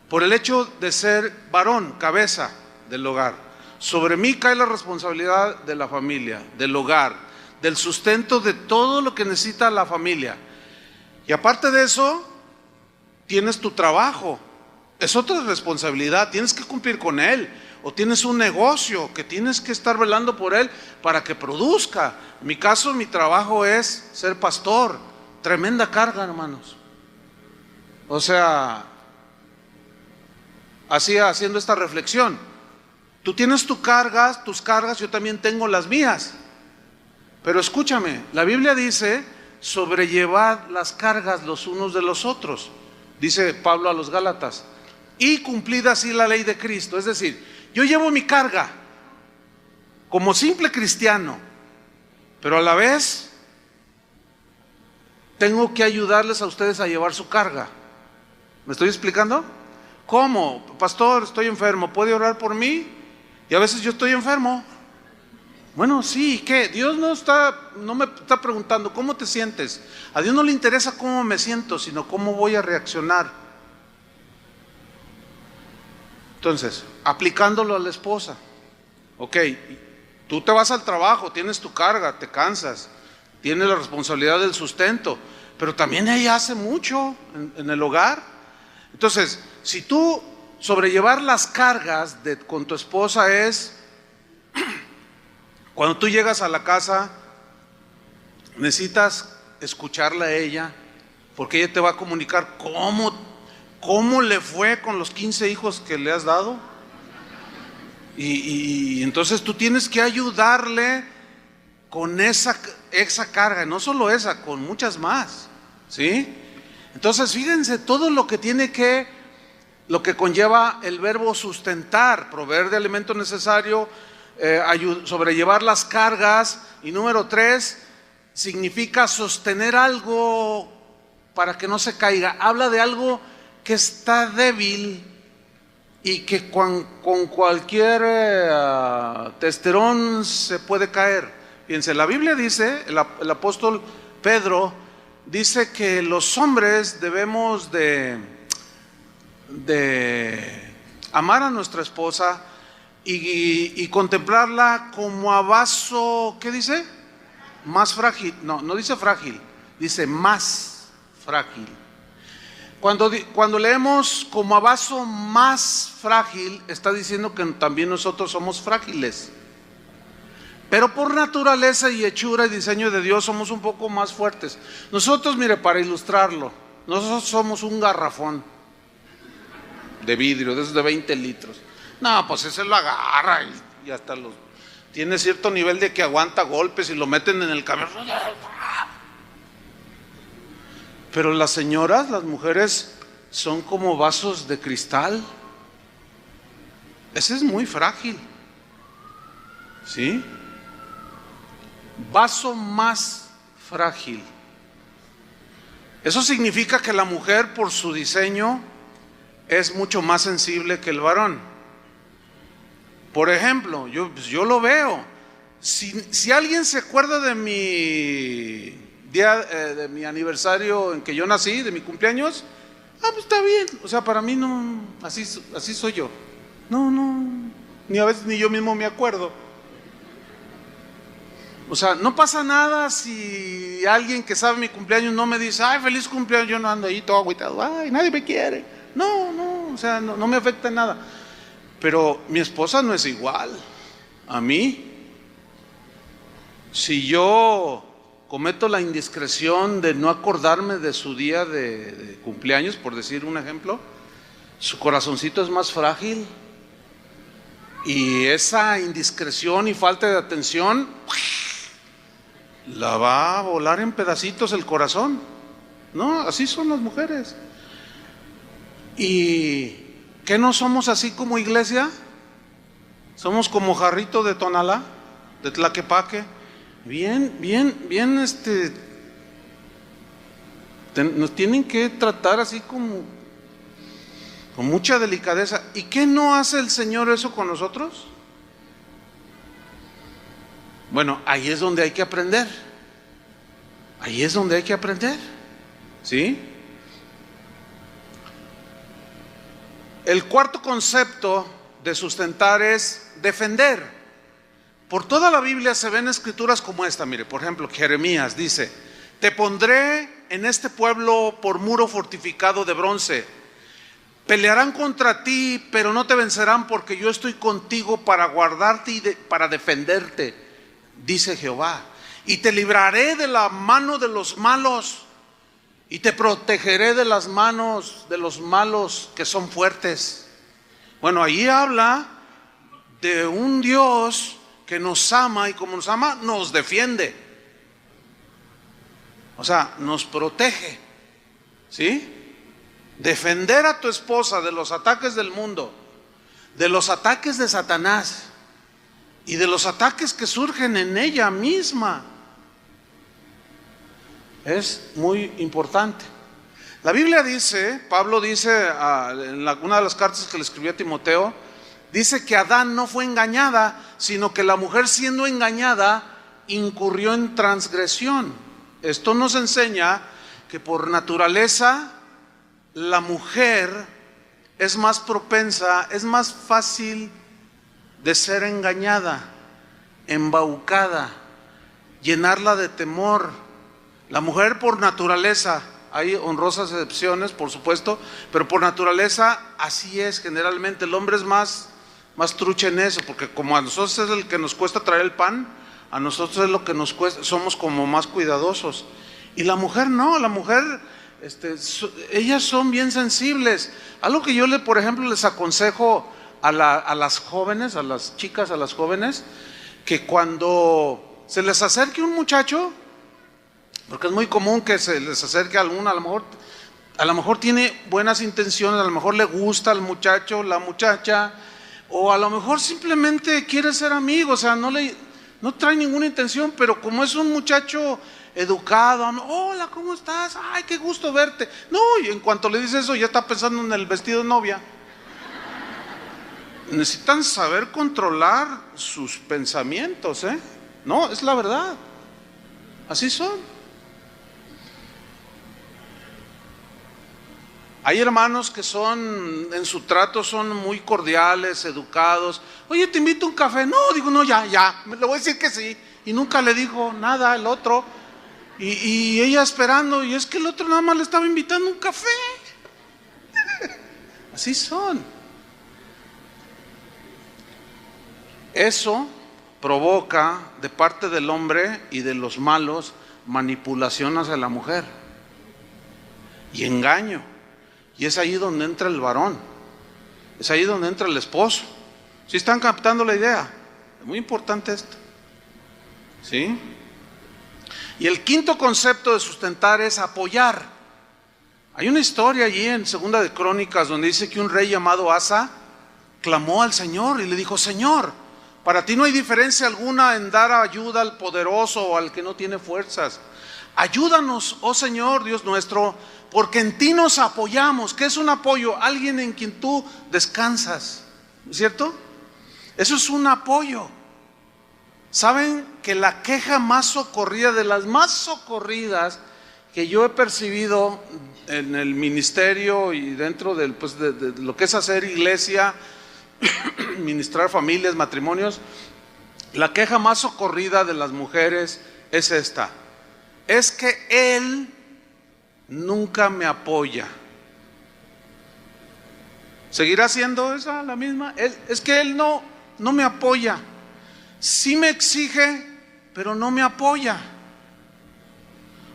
por el hecho de ser varón, cabeza del hogar. Sobre mí cae la responsabilidad de la familia, del hogar, del sustento de todo lo que necesita la familia. Y aparte de eso, tienes tu trabajo, es otra responsabilidad, tienes que cumplir con él. O tienes un negocio que tienes que estar velando por él para que produzca. En mi caso, mi trabajo es ser pastor. Tremenda carga, hermanos. O sea, así haciendo esta reflexión, tú tienes tus cargas, yo también tengo las mías. Pero escúchame, la Biblia dice: sobrellevad las cargas los unos de los otros, dice Pablo a los Gálatas, y cumplid así la ley de Cristo. Es decir, yo llevo mi carga como simple cristiano, pero a la vez tengo que ayudarles a ustedes a llevar su carga. ¿Me estoy explicando? ¿Cómo? Pastor, estoy enfermo, ¿puede orar por mí? Y a veces yo estoy enfermo. Bueno, sí, ¿qué? Dios no me está preguntando cómo te sientes. A Dios no le interesa cómo me siento, sino cómo voy a reaccionar. Entonces, aplicándolo a la esposa. Ok, tú te vas al trabajo, tienes tu carga, te cansas, tienes la responsabilidad del sustento, pero también ella hace mucho en el hogar. Entonces, si tú sobrellevar las cargas con tu esposa es, cuando tú llegas a la casa, necesitas escucharla a ella, porque ella te va a comunicar ¿cómo le fue con los 15 hijos que le has dado? Y entonces tú tienes que ayudarle con esa carga, no solo esa, con muchas más, ¿sí? Entonces fíjense todo lo que conlleva el verbo sustentar: proveer de alimento necesario, sobrellevar las cargas. Y número 3, significa sostener algo para que no se caiga. Habla de algo que está débil y que con cualquier testerón se puede caer. Fíjense, la Biblia dice, el apóstol Pedro dice que los hombres debemos de amar a nuestra esposa y contemplarla como a vaso, ¿qué dice? Más frágil. No dice frágil, dice más frágil. Cuando leemos como a vaso más frágil, está diciendo que también nosotros somos frágiles. Pero por naturaleza y hechura y diseño de Dios somos un poco más fuertes. Nosotros, mire, para ilustrarlo, nosotros somos un garrafón de vidrio, de esos de 20 litros. No, pues ese lo agarra y hasta tiene cierto nivel de que aguanta golpes y lo meten en el camión. Pero las señoras, las mujeres, son como vasos de cristal. Ese es muy frágil, ¿sí? Vaso más frágil. Eso significa que la mujer, por su diseño, es mucho más sensible que el varón. Por ejemplo, yo lo veo. Si alguien se acuerda de mi día, de mi aniversario en que yo nací, de mi cumpleaños, pues está bien. O sea, para mí no, así soy yo. No, ni a veces ni yo mismo me acuerdo. O sea, no pasa nada si alguien que sabe mi cumpleaños no me dice, ay, feliz cumpleaños. Yo no ando ahí todo agüitado, ay, nadie me quiere. No, o sea, no me afecta en nada. Pero mi esposa no es igual a mí. Si yo cometo la indiscreción de no acordarme de su día de cumpleaños, por decir un ejemplo, su corazoncito es más frágil, y esa indiscreción y falta de atención la va a volar en pedacitos el corazón. No, así son las mujeres. ¿Y qué no somos así como iglesia? Somos como jarrito de Tonalá, de Tlaquepaque. Bien, nos tienen que tratar así como con mucha delicadeza. ¿Y qué no hace el Señor eso con nosotros? Bueno, ahí es donde hay que aprender. Ahí es donde hay que aprender, ¿sí? El cuarto concepto de sustentar es defender. Por toda la Biblia se ven escrituras como esta. Mire, por ejemplo, Jeremías dice: te pondré en este pueblo por muro fortificado de bronce. Pelearán contra ti, pero no te vencerán, porque yo estoy contigo para guardarte y para defenderte, dice Jehová. Y te libraré de la mano de los malos, y te protegeré de las manos de los malos que son fuertes. Bueno, ahí habla de un Dios que nos ama, y como nos ama, nos defiende. O sea, nos protege, ¿sí? Defender a tu esposa de los ataques del mundo, de los ataques de Satanás y de los ataques que surgen en ella misma, es muy importante. La Biblia dice, Pablo dice en una de las cartas que le escribió a Timoteo, dice que Adán no fue engañada, sino que la mujer, siendo engañada, incurrió en transgresión. Esto nos enseña que por naturaleza la mujer es más propensa, es más fácil de ser engañada, embaucada, llenarla de temor. La mujer por naturaleza, hay honrosas excepciones por supuesto, pero por naturaleza así es generalmente. El hombre es más trucha en eso, porque como a nosotros es el que nos cuesta traer el pan, a nosotros es lo que nos cuesta, somos como más cuidadosos. Y la mujer no, la mujer ellas son bien sensibles. Algo que yo por ejemplo les aconsejo a las jóvenes, a las chicas, a las jóvenes, que cuando se les acerque un muchacho, porque es muy común que se les acerque a alguno, a lo mejor tiene buenas intenciones, a lo mejor le gusta al muchacho, la muchacha, o a lo mejor simplemente quiere ser amigo, o sea, no trae ninguna intención, pero como es un muchacho educado, hola, ¿cómo estás? Ay, qué gusto verte. No, y en cuanto le dice eso, ya está pensando en el vestido de novia. Necesitan saber controlar sus pensamientos, ¿eh? No, es la verdad. Así son. Hay hermanos que en su trato son muy cordiales, educados. Oye, te invito a un café. No, digo, no, ya, le voy a decir que sí. Y nunca le dijo nada el otro. Y ella esperando, y es que el otro nada más le estaba invitando a un café. Así son. Eso provoca de parte del hombre y de los malos manipulación hacia la mujer y engaño. Y es ahí donde entra el varón, es ahí donde entra el esposo. ¿Sí están captando la idea? Es muy importante esto, ¿sí? Y el quinto concepto de sustentar es apoyar. Hay una historia allí en Segunda de Crónicas donde dice que un rey llamado Asa clamó al Señor y le dijo: Señor, para ti no hay diferencia alguna en dar ayuda al poderoso o al que no tiene fuerzas. Ayúdanos, oh Señor Dios nuestro, porque en ti nos apoyamos. ¿Qué es un apoyo? Alguien en quien tú descansas, ¿cierto? Eso es un apoyo. ¿Saben que la queja más socorrida, de las más socorridas que yo he percibido en el ministerio y dentro de lo que es hacer iglesia, ministrar familias, matrimonios, la queja más socorrida de las mujeres es esta: es que él nunca me apoya. ¿Seguirá siendo esa la misma? Es que él no me apoya. Sí me exige, pero no me apoya.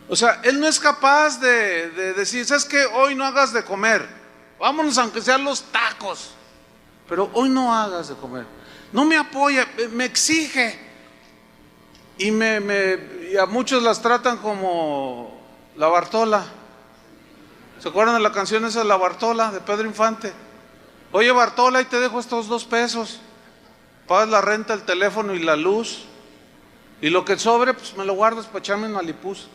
O sea, él no es capaz de decir: ¿sabes qué? Hoy no hagas de comer, vámonos aunque sean los tacos, pero hoy no hagas de comer. No me apoya, me exige. Y a muchos las tratan como la Bartola. ¿Se acuerdan de la canción esa de la Bartola, de Pedro Infante? Oye, Bartola, ahí te dejo estos 2 pesos. Pagas la renta, el teléfono y la luz. Y lo que sobre, pues me lo guardas para echarme en Malipús.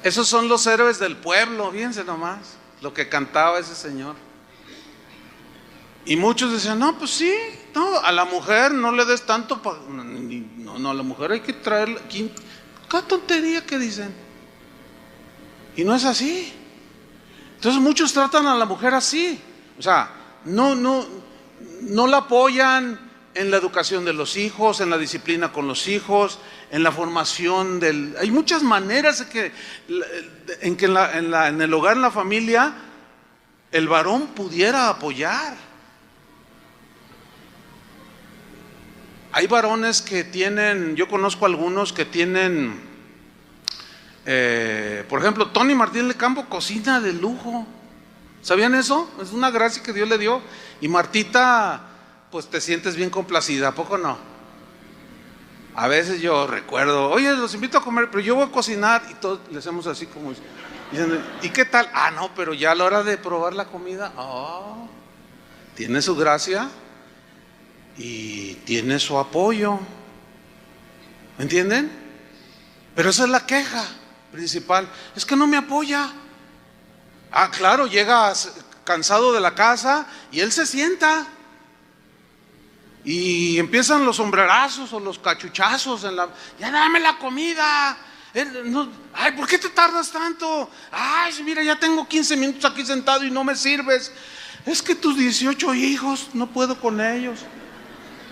Esos son los héroes del pueblo, fíjense nomás lo que cantaba ese señor. Y muchos decían: no, pues sí, no, a la mujer no le des tanto, no, a la mujer hay que traerle. Cada tontería que dicen. Y no es así. Entonces muchos tratan a la mujer así. O sea, no la apoyan en la educación de los hijos, en la disciplina con los hijos, en la formación hay muchas maneras en que en el hogar, en la familia, el varón pudiera apoyar. Hay varones que tienen, yo conozco algunos que tienen, por ejemplo, Tony Martín del Campo cocina de lujo. ¿Sabían eso? Es una gracia que Dios le dio. Y Martita, pues te sientes bien complacida, ¿a poco no? A veces yo recuerdo: oye, los invito a comer, pero yo voy a cocinar. Y todos le hacemos así como diciendo: ¿y qué tal? Ah, no, pero ya a la hora de probar la comida, tiene su gracia y tiene su apoyo. ¿Me entienden? Pero esa es la queja principal: es que no me apoya. Ah, claro, llega cansado de la casa y él se sienta y empiezan los sombrerazos o los cachuchazos ya dame la comida. Ay, ¿por qué te tardas tanto? Ay, mira, ya tengo 15 minutos aquí sentado y no me sirves. Es que tus 18 hijos, no puedo con ellos.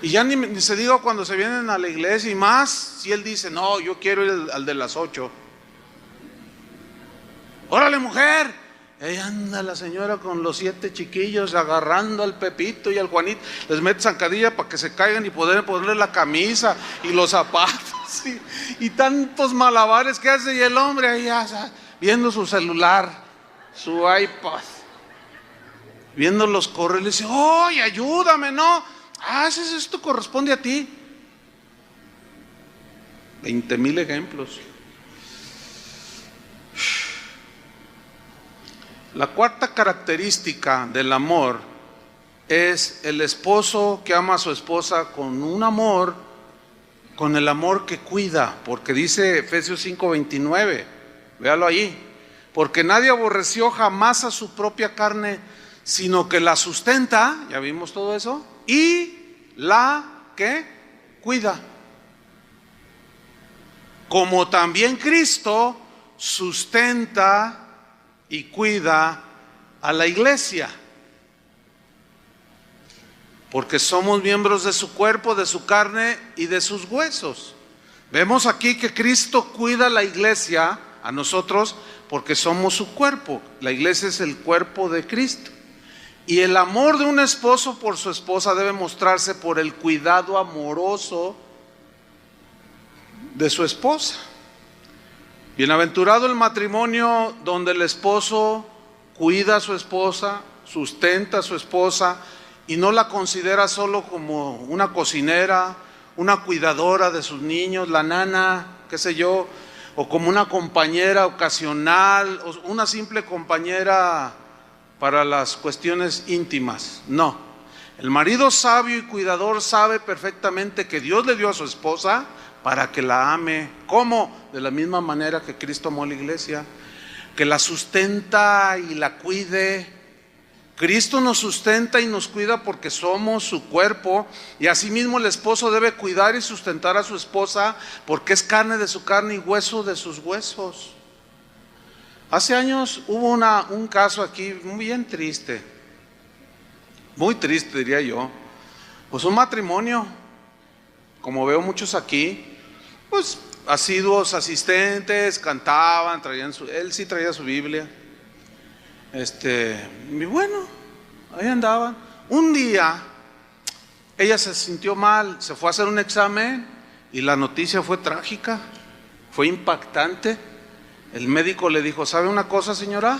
Y ya ni se diga cuando se vienen a la iglesia, y más si él dice: no, yo quiero ir al de las 8. Órale, mujer. Ahí anda la señora con los 7 chiquillos agarrando al Pepito y al Juanito. Les mete zancadilla para que se caigan y poder ponerle la camisa y los zapatos. Sí, y tantos malabares que hace, y el hombre ahí ya, viendo su celular, su iPad, viendo los correos, le dice, ¡oye, ayúdame! No, esto corresponde a ti. 20,000 ejemplos. La cuarta característica del amor es el esposo que ama a su esposa con un amor, con el amor que cuida, porque dice Efesios 5:29, véalo ahí, porque nadie aborreció jamás a su propia carne, sino que la sustenta, ya vimos todo eso, y la que cuida. Como también Cristo sustenta y cuida a la iglesia, porque somos miembros de su cuerpo, de su carne y de sus huesos. Vemos aquí que Cristo cuida a la iglesia, a nosotros, porque somos su cuerpo. La iglesia es el cuerpo de Cristo. Y el amor de un esposo por su esposa debe mostrarse por el cuidado amoroso de su esposa. Bienaventurado el matrimonio donde el esposo cuida a su esposa, sustenta a su esposa y no la considera solo como una cocinera, una cuidadora de sus niños, la nana, qué sé yo, o como una compañera ocasional, o una simple compañera para las cuestiones íntimas. No, el marido sabio y cuidador sabe perfectamente que Dios le dio a su esposa para que la ame. ¿Cómo? De la misma manera que Cristo amó a la iglesia, que la sustenta y la cuide. Cristo nos sustenta y nos cuida porque somos su cuerpo, y asimismo el esposo debe cuidar y sustentar a su esposa porque es carne de su carne y hueso de sus huesos. Hace años hubo un caso aquí bien triste, muy triste diría yo. Pues un matrimonio, como veo muchos aquí, pues asiduos asistentes, cantaban, él sí traía su Biblia. Y bueno, ahí andaban. Un día ella se sintió mal, se fue a hacer un examen y la noticia fue trágica, fue impactante. El médico le dijo, ¿sabe una cosa, señora?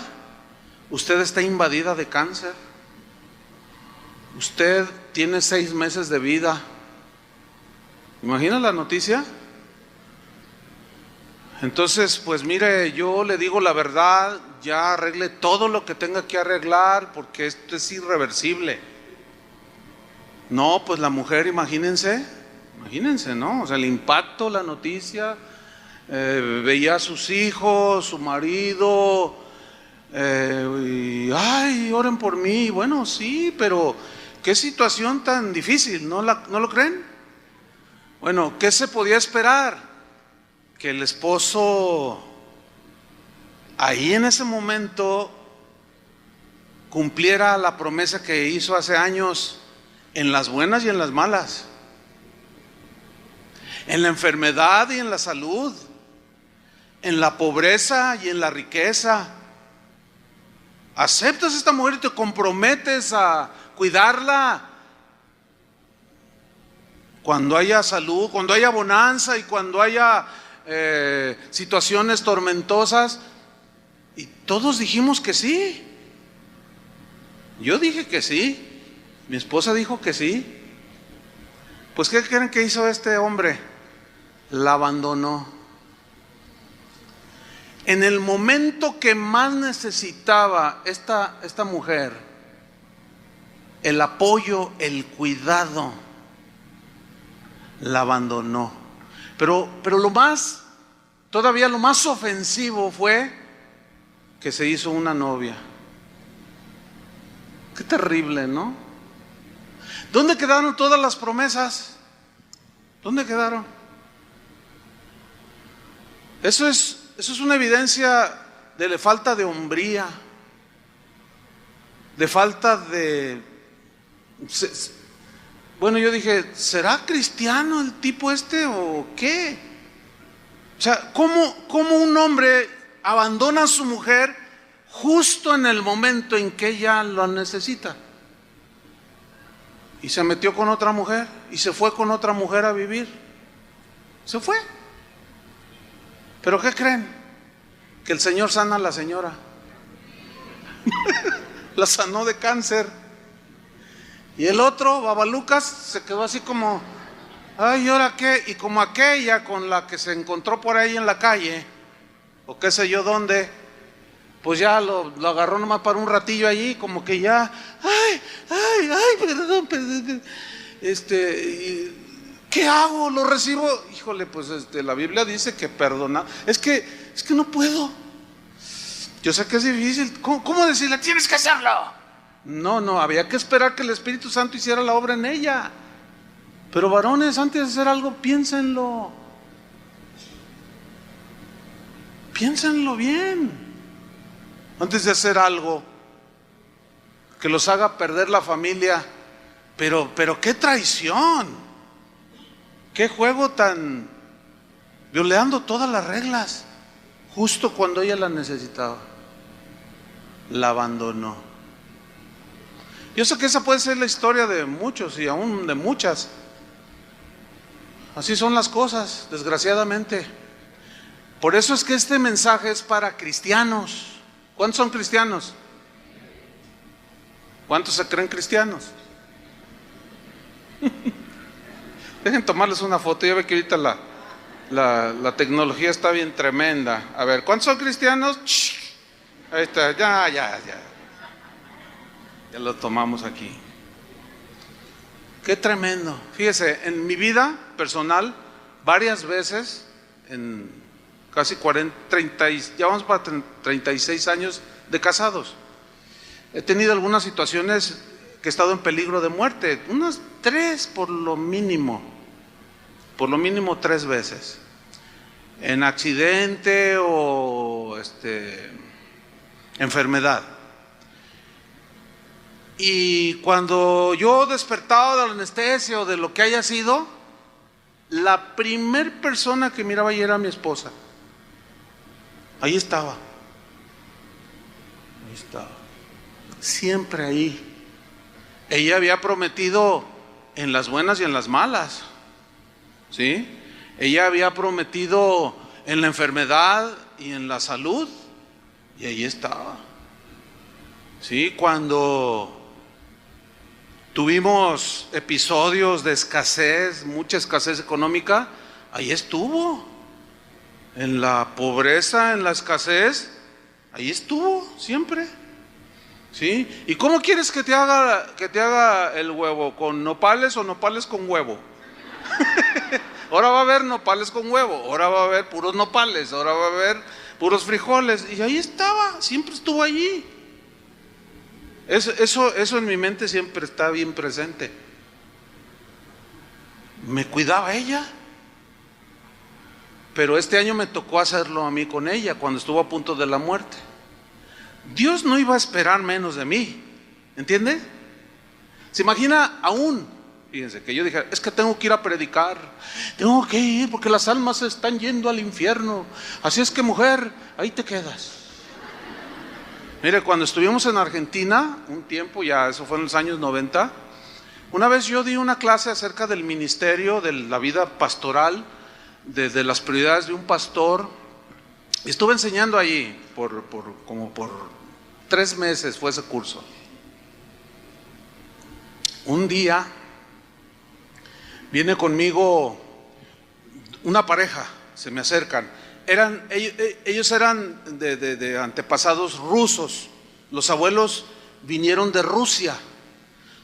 Usted está invadida de cáncer. Usted tiene 6 meses de vida. ¿Imagina la noticia? Entonces, pues mire, yo le digo la verdad, ya arregle todo lo que tenga que arreglar porque esto es irreversible. No, pues la mujer, imagínense, ¿no? O sea, el impacto, la noticia, veía a sus hijos, su marido, y, ay, oren por mí. Bueno, sí, pero qué situación tan difícil, ¿no lo creen? Bueno, ¿qué se podía esperar? Que el esposo ahí en ese momento cumpliera la promesa que hizo hace años, en las buenas y en las malas, en la enfermedad y en la salud, en la pobreza y en la riqueza. Aceptas a esta mujer y te comprometes a cuidarla cuando haya salud, cuando haya bonanza y cuando haya situaciones tormentosas. Y todos dijimos que sí. Yo dije que sí, mi esposa dijo que sí. Pues ¿qué creen que hizo este hombre? La abandonó. En el momento que más necesitaba esta mujer el apoyo, el cuidado, la abandonó. Pero todavía lo más ofensivo fue que se hizo una novia. Qué terrible, ¿no? ¿Dónde quedaron todas las promesas? ¿Dónde quedaron? Eso es una evidencia de falta de hombría, de falta de... Bueno, yo dije, ¿será cristiano el tipo o qué? O sea, ¿cómo un hombre abandona a su mujer justo en el momento en que ella lo necesita? Y se metió con otra mujer y se fue con otra mujer a vivir. Se fue. ¿Pero qué creen? Que el Señor sana a la señora. La sanó de cáncer. Y el otro, Babalucas, se quedó así como, ay, ¿y ahora qué? Y como aquella con la que se encontró por ahí en la calle, o qué sé yo dónde, pues ya lo agarró nomás para un ratillo allí, como que ya, perdón, ¿qué hago? ¿Lo recibo? Híjole, pues la Biblia dice que perdona. Es que no puedo. Yo sé que es difícil. ¿Cómo decirle? Tienes que hacerlo. No, había que esperar que el Espíritu Santo hiciera la obra en ella. Pero varones, antes de hacer algo, piénsenlo. Piénsenlo bien. Antes de hacer algo que los haga perder la familia. Pero qué traición. Qué juego tan violando todas las reglas. Justo cuando ella la necesitaba, la abandonó. Yo sé que esa puede ser la historia de muchos y aún de muchas. Así son las cosas, desgraciadamente. Por eso es que este mensaje es para cristianos. ¿Cuántos son cristianos? ¿Cuántos se creen cristianos? Dejen tomarles una foto. Ya ve que ahorita la tecnología está bien tremenda. A ver, ¿cuántos son cristianos? Ahí está, ya lo tomamos aquí. Qué tremendo. Fíjese, en mi vida personal, varias veces, en casi 30, ya vamos para 36 años de casados, he tenido algunas situaciones que he estado en peligro de muerte, unas 3 por lo mínimo 3 veces, en accidente o enfermedad. Y cuando yo despertaba de la anestesia o de lo que haya sido, la primer persona que miraba ahí era mi esposa. Ahí estaba, siempre ahí. Ella había prometido en las buenas y en las malas, ¿sí? Ella había prometido en la enfermedad y en la salud, y ahí estaba. ¿Sí? Cuando tuvimos episodios de escasez, mucha escasez económica, ahí estuvo. En la pobreza, en la escasez, ahí estuvo siempre. ¿Sí? ¿Y cómo quieres que te haga el huevo? ¿Con nopales o nopales con huevo? Ahora va a haber nopales con huevo, ahora va a haber puros nopales, ahora va a haber puros frijoles. Y ahí estaba, siempre estuvo allí. Eso en mi mente siempre está bien presente. Me cuidaba ella. Pero este año me tocó hacerlo a mí con ella, cuando estuvo a punto de la muerte. Dios no iba a esperar menos de mí, ¿entiende? Se imagina aún, fíjense, que yo dije, es que tengo que ir a predicar, tengo que ir porque las almas se están yendo al infierno, así es que mujer, ahí te quedas. Mire, cuando estuvimos en Argentina, un tiempo, ya eso fue en los años 90, una vez yo di una clase acerca del ministerio, de la vida pastoral, de las prioridades de un pastor. Estuve enseñando allí como por 3 meses fue ese curso. Un día viene conmigo una pareja, se me acercan. Ellos eran de antepasados rusos. Los abuelos vinieron de Rusia.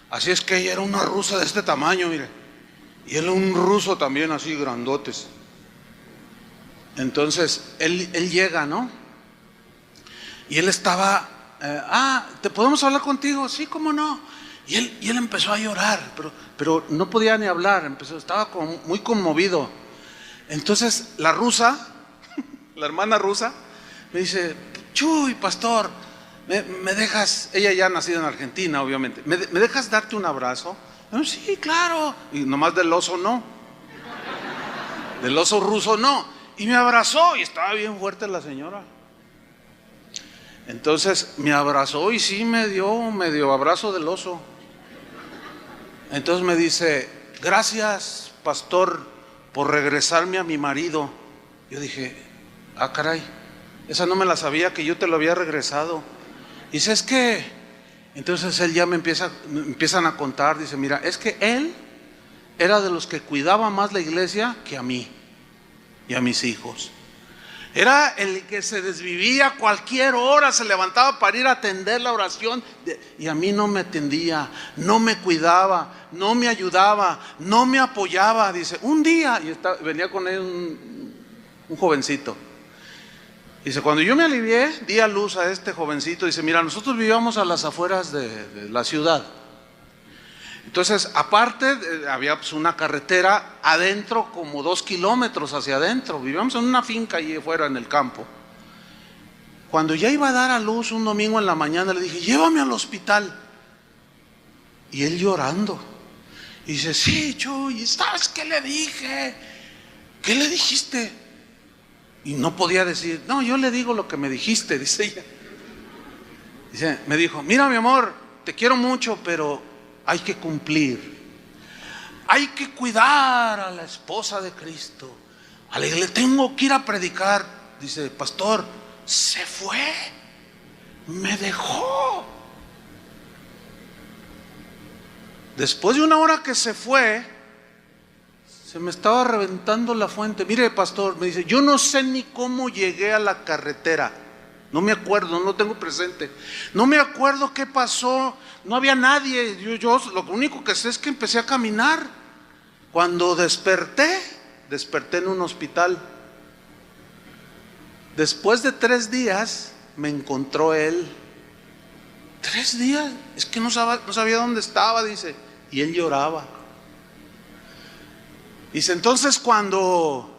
Así es que ella era una rusa de este tamaño, mire. Y él un ruso también así grandotes. Entonces él llega, ¿no? Y él estaba, ¿te podemos hablar contigo? Sí, ¿cómo no? Y él empezó a llorar, pero no podía ni hablar, estaba como muy conmovido. Entonces la rusa, la hermana rusa, me dice, Chuy, pastor, ¿me dejas? Ella ya nacida en Argentina, obviamente. ¿Me dejas darte un abrazo? Sí, claro. Y nomás del oso no. Del oso ruso no. Y me abrazó y estaba bien fuerte la señora. Entonces me abrazó y sí me dio medio abrazo del oso. Entonces me dice, gracias, pastor, por regresarme a mi marido. Yo dije, Ah, caray, esa no me la sabía, que yo te lo había regresado. Dice, es que, entonces él ya empiezan a contar, dice, mira, es que él era de los que cuidaba más la iglesia que a mí y a mis hijos. Era el que se desvivía cualquier hora, se levantaba para ir a atender la oración, y a mí no me atendía, no me cuidaba, no me ayudaba, no me apoyaba. Dice, un día, y venía con él un jovencito. Dice, cuando yo me alivié, di a luz a este jovencito. Dice, mira, nosotros vivíamos a las afueras de la ciudad. Entonces, aparte, había pues una carretera adentro, como 2 kilómetros hacia adentro. Vivíamos en una finca allí afuera en el campo. Cuando ya iba a dar a luz un domingo en la mañana, le dije, llévame al hospital. Y él llorando. Y dice, sí, Chuy, ¿sabes qué le dije? ¿Qué le dijiste? Y no podía decir, no, yo le digo lo que me dijiste, dice ella. Dice, me dijo, mira mi amor, te quiero mucho, pero hay que cumplir. Hay que cuidar a la esposa de Cristo. A la iglesia tengo que ir a predicar. Dice, pastor, se fue, me dejó. Después de una hora que se fue, se me estaba reventando la fuente. Mire, pastor, me dice, yo no sé ni cómo llegué a la carretera. No me acuerdo, no lo tengo presente. No me acuerdo qué pasó. No había nadie. Yo lo único que sé es que empecé a caminar. Cuando desperté en un hospital. Después de 3 días me encontró él. 3 días, es que no sabía dónde estaba, dice. Y él lloraba. Dice, entonces cuando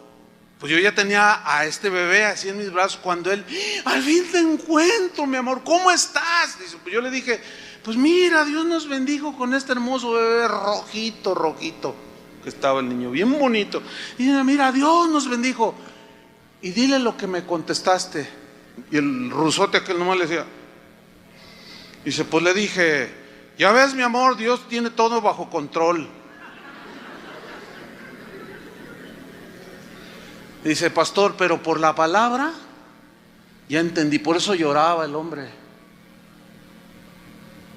pues yo ya tenía a este bebé así en mis brazos, cuando él, al fin te encuentro, mi amor, ¿cómo estás? Dice, pues yo le dije, pues mira, Dios nos bendijo con este hermoso bebé rojito, que estaba el niño, bien bonito. Y dice, mira, Dios nos bendijo. Y dile lo que me contestaste. Y el rusote aquel nomás le decía, dice, pues le dije, ya ves mi amor, Dios tiene todo bajo control. Dice, pastor, pero por la palabra ya entendí, por eso lloraba el hombre.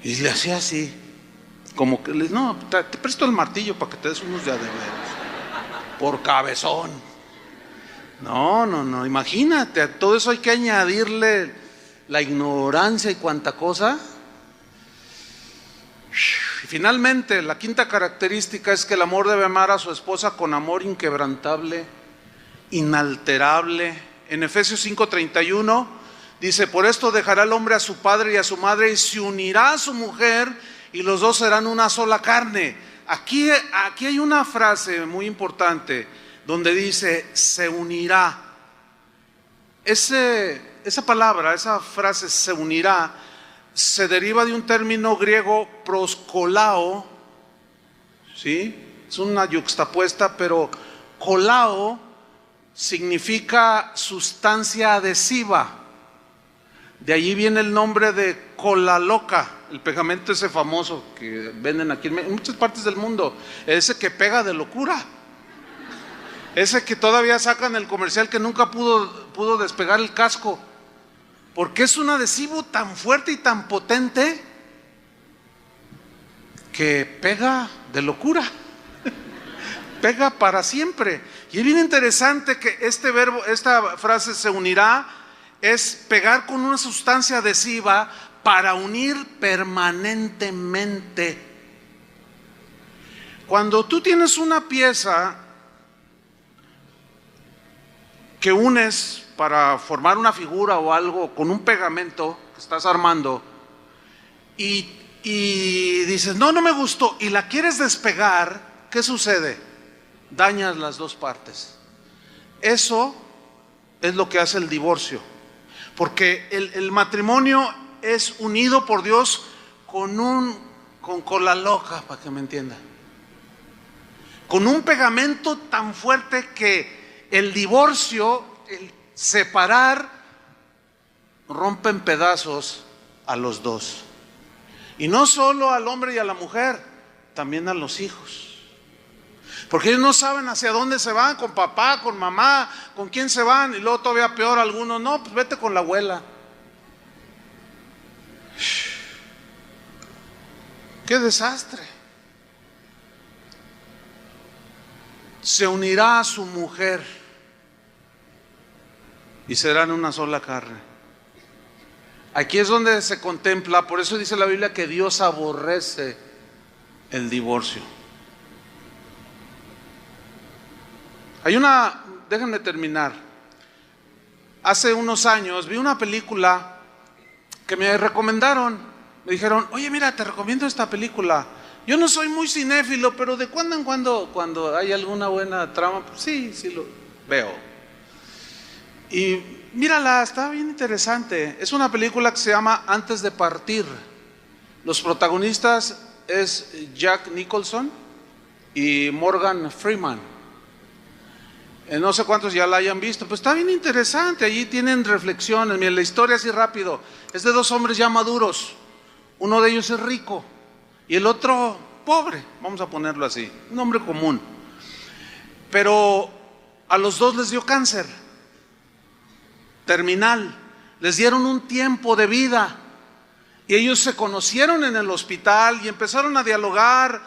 Y le hacía así, como que, no, te presto el martillo para que te des unos de a de veras, por cabezón. No, imagínate, a todo eso hay que añadirle la ignorancia y cuanta cosa. Y finalmente, la quinta característica es que el amor debe amar a su esposa con amor inquebrantable, inalterable. En Efesios 5:31 dice, por esto dejará el hombre a su padre y a su madre y se unirá a su mujer y los dos serán una sola carne. Aquí hay una frase muy importante donde dice se unirá. Esa palabra, esa frase se unirá, se deriva de un término griego proskolao, ¿sí? Es una yuxtapuesta, pero kolao significa sustancia adhesiva. De allí viene el nombre de cola loca, el pegamento ese famoso que venden aquí en muchas partes del mundo, ese que pega de locura, ese que todavía sacan el comercial que nunca pudo despegar el casco, porque es un adhesivo tan fuerte y tan potente que pega de locura. Pega para siempre. Y es bien interesante que esta frase se unirá, es pegar con una sustancia adhesiva para unir permanentemente. Cuando tú tienes una pieza que unes para formar una figura o algo con un pegamento que estás armando y dices, no me gustó, y la quieres despegar, ¿qué sucede? Dañas las dos partes. Eso es lo que hace el divorcio, porque el matrimonio es unido por Dios con cola loca, para que me entienda, con un pegamento tan fuerte que el divorcio, el separar, rompe en pedazos a los dos, y no solo al hombre y a la mujer, también a los hijos. Porque ellos no saben hacia dónde se van, con papá, con mamá, con quién se van. Y luego todavía peor algunos, no, pues vete con la abuela. ¡Qué desastre! Se unirá a su mujer y serán una sola carne. Aquí es donde se contempla, por eso dice la Biblia que Dios aborrece el divorcio. Déjenme terminar. Hace unos años vi una película que me recomendaron. Me dijeron, oye, mira, te recomiendo esta película. Yo no soy muy cinéfilo, pero de cuando en cuando hay alguna buena trama, pues sí lo veo. Y mírala, está bien interesante. Es una película que se llama Antes de partir. Los protagonistas es Jack Nicholson y Morgan Freeman. No sé cuántos ya la hayan visto, pues está bien interesante. Allí tienen reflexiones. Miren, la historia así rápido. Es de dos hombres ya maduros. Uno de ellos es rico y el otro pobre, vamos a ponerlo así, un hombre común. Pero a los dos les dio cáncer terminal, les dieron un tiempo de vida y ellos se conocieron en el hospital y empezaron a dialogar.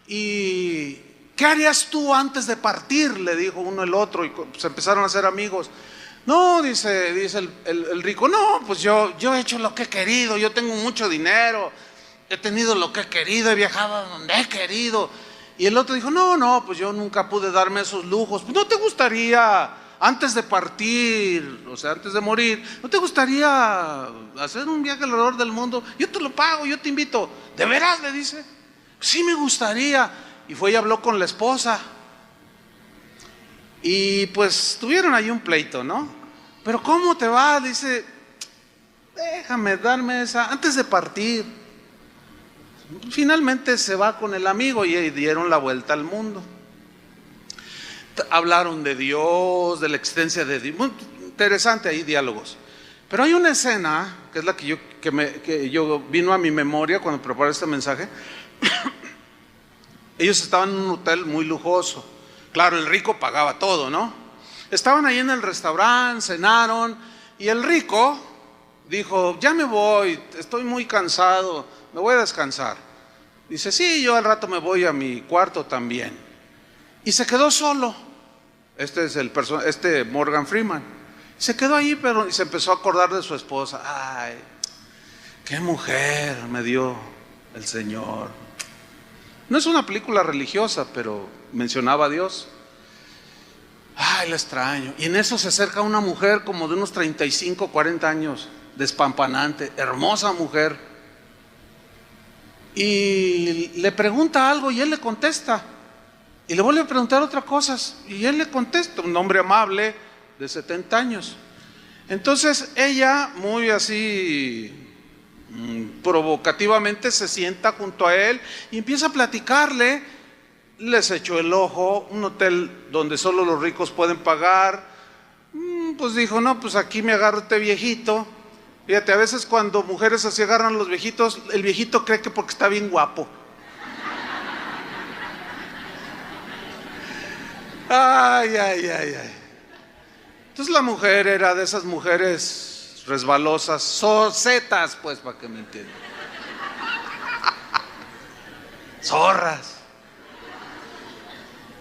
Y ¿qué harías tú antes de partir?, le dijo uno al otro, y se empezaron a hacer amigos. No, dice el rico, no, pues yo he hecho lo que he querido, yo tengo mucho dinero, he tenido lo que he querido, he viajado a donde he querido. Y el otro dijo, no, pues yo nunca pude darme esos lujos. Pues ¿no te gustaría, antes de partir, o sea, antes de morir, no te gustaría hacer un viaje alrededor del mundo? Yo te lo pago, yo te invito. ¿De veras?, le dice. Sí, me gustaría. Y fue y habló con la esposa. Y pues tuvieron ahí un pleito, ¿no? Pero ¿cómo te va? Dice, déjame darme esa, antes de partir. Finalmente se va con el amigo y dieron la vuelta al mundo. Hablaron de Dios, de la existencia de Dios. Muy interesante ahí diálogos. Pero hay una escena, que es la que yo vino a mi memoria cuando preparé este mensaje. Ellos estaban en un hotel muy lujoso. Claro, el rico pagaba todo, ¿no? Estaban ahí en el restaurante, cenaron, y el rico dijo, ya me voy, estoy muy cansado, me voy a descansar. Dice, sí, yo al rato me voy a mi cuarto también. Y se quedó solo. Este es Morgan Freeman. Se quedó ahí, pero y se empezó a acordar de su esposa. Ay, qué mujer me dio el Señor. No es una película religiosa, pero mencionaba a Dios. Ay, la extraño. Y en eso se acerca una mujer como de unos 35, 40 años, despampanante, hermosa mujer. Y le pregunta algo y él le contesta. Y le vuelve a preguntar otras cosas y él le contesta, un hombre amable de 70 años. Entonces ella, muy así provocativamente, se sienta junto a él y empieza a platicarle. Les echó el ojo, un hotel donde solo los ricos pueden pagar. Pues dijo, no, pues aquí me agarro este viejito. Fíjate, a veces cuando mujeres así agarran a los viejitos, el viejito cree que porque está bien guapo. Ay. Entonces la mujer era de esas mujeres resbalosas, socetas, pues, para que me entiendan. Zorras.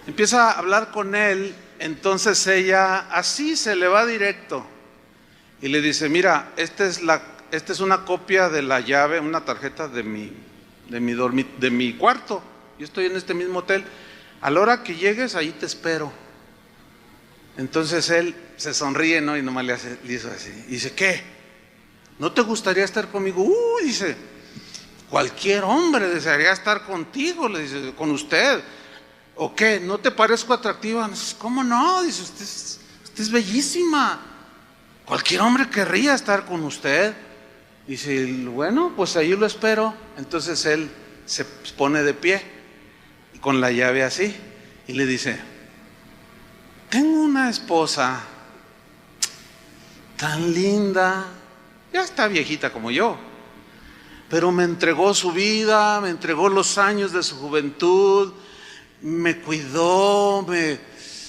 Empieza a hablar con él, entonces ella así se le va directo y le dice, mira, esta es una copia de la llave, una tarjeta de mi cuarto. Yo estoy en este mismo hotel. A la hora que llegues, ahí te espero. Entonces él se sonríe, ¿no? Y nomás le hizo así. Y dice, ¿qué? ¿No te gustaría estar conmigo? Dice, cualquier hombre desearía estar contigo, le dice, con usted. ¿O qué? ¿No te parezco atractiva? ¿Cómo no? Dice, usted es bellísima. Cualquier hombre querría estar con usted. Dice, bueno, pues ahí lo espero. Entonces él se pone de pie con la llave así y le dice, tengo una esposa tan linda, ya está viejita como yo, pero me entregó su vida, me entregó los años de su juventud, me cuidó,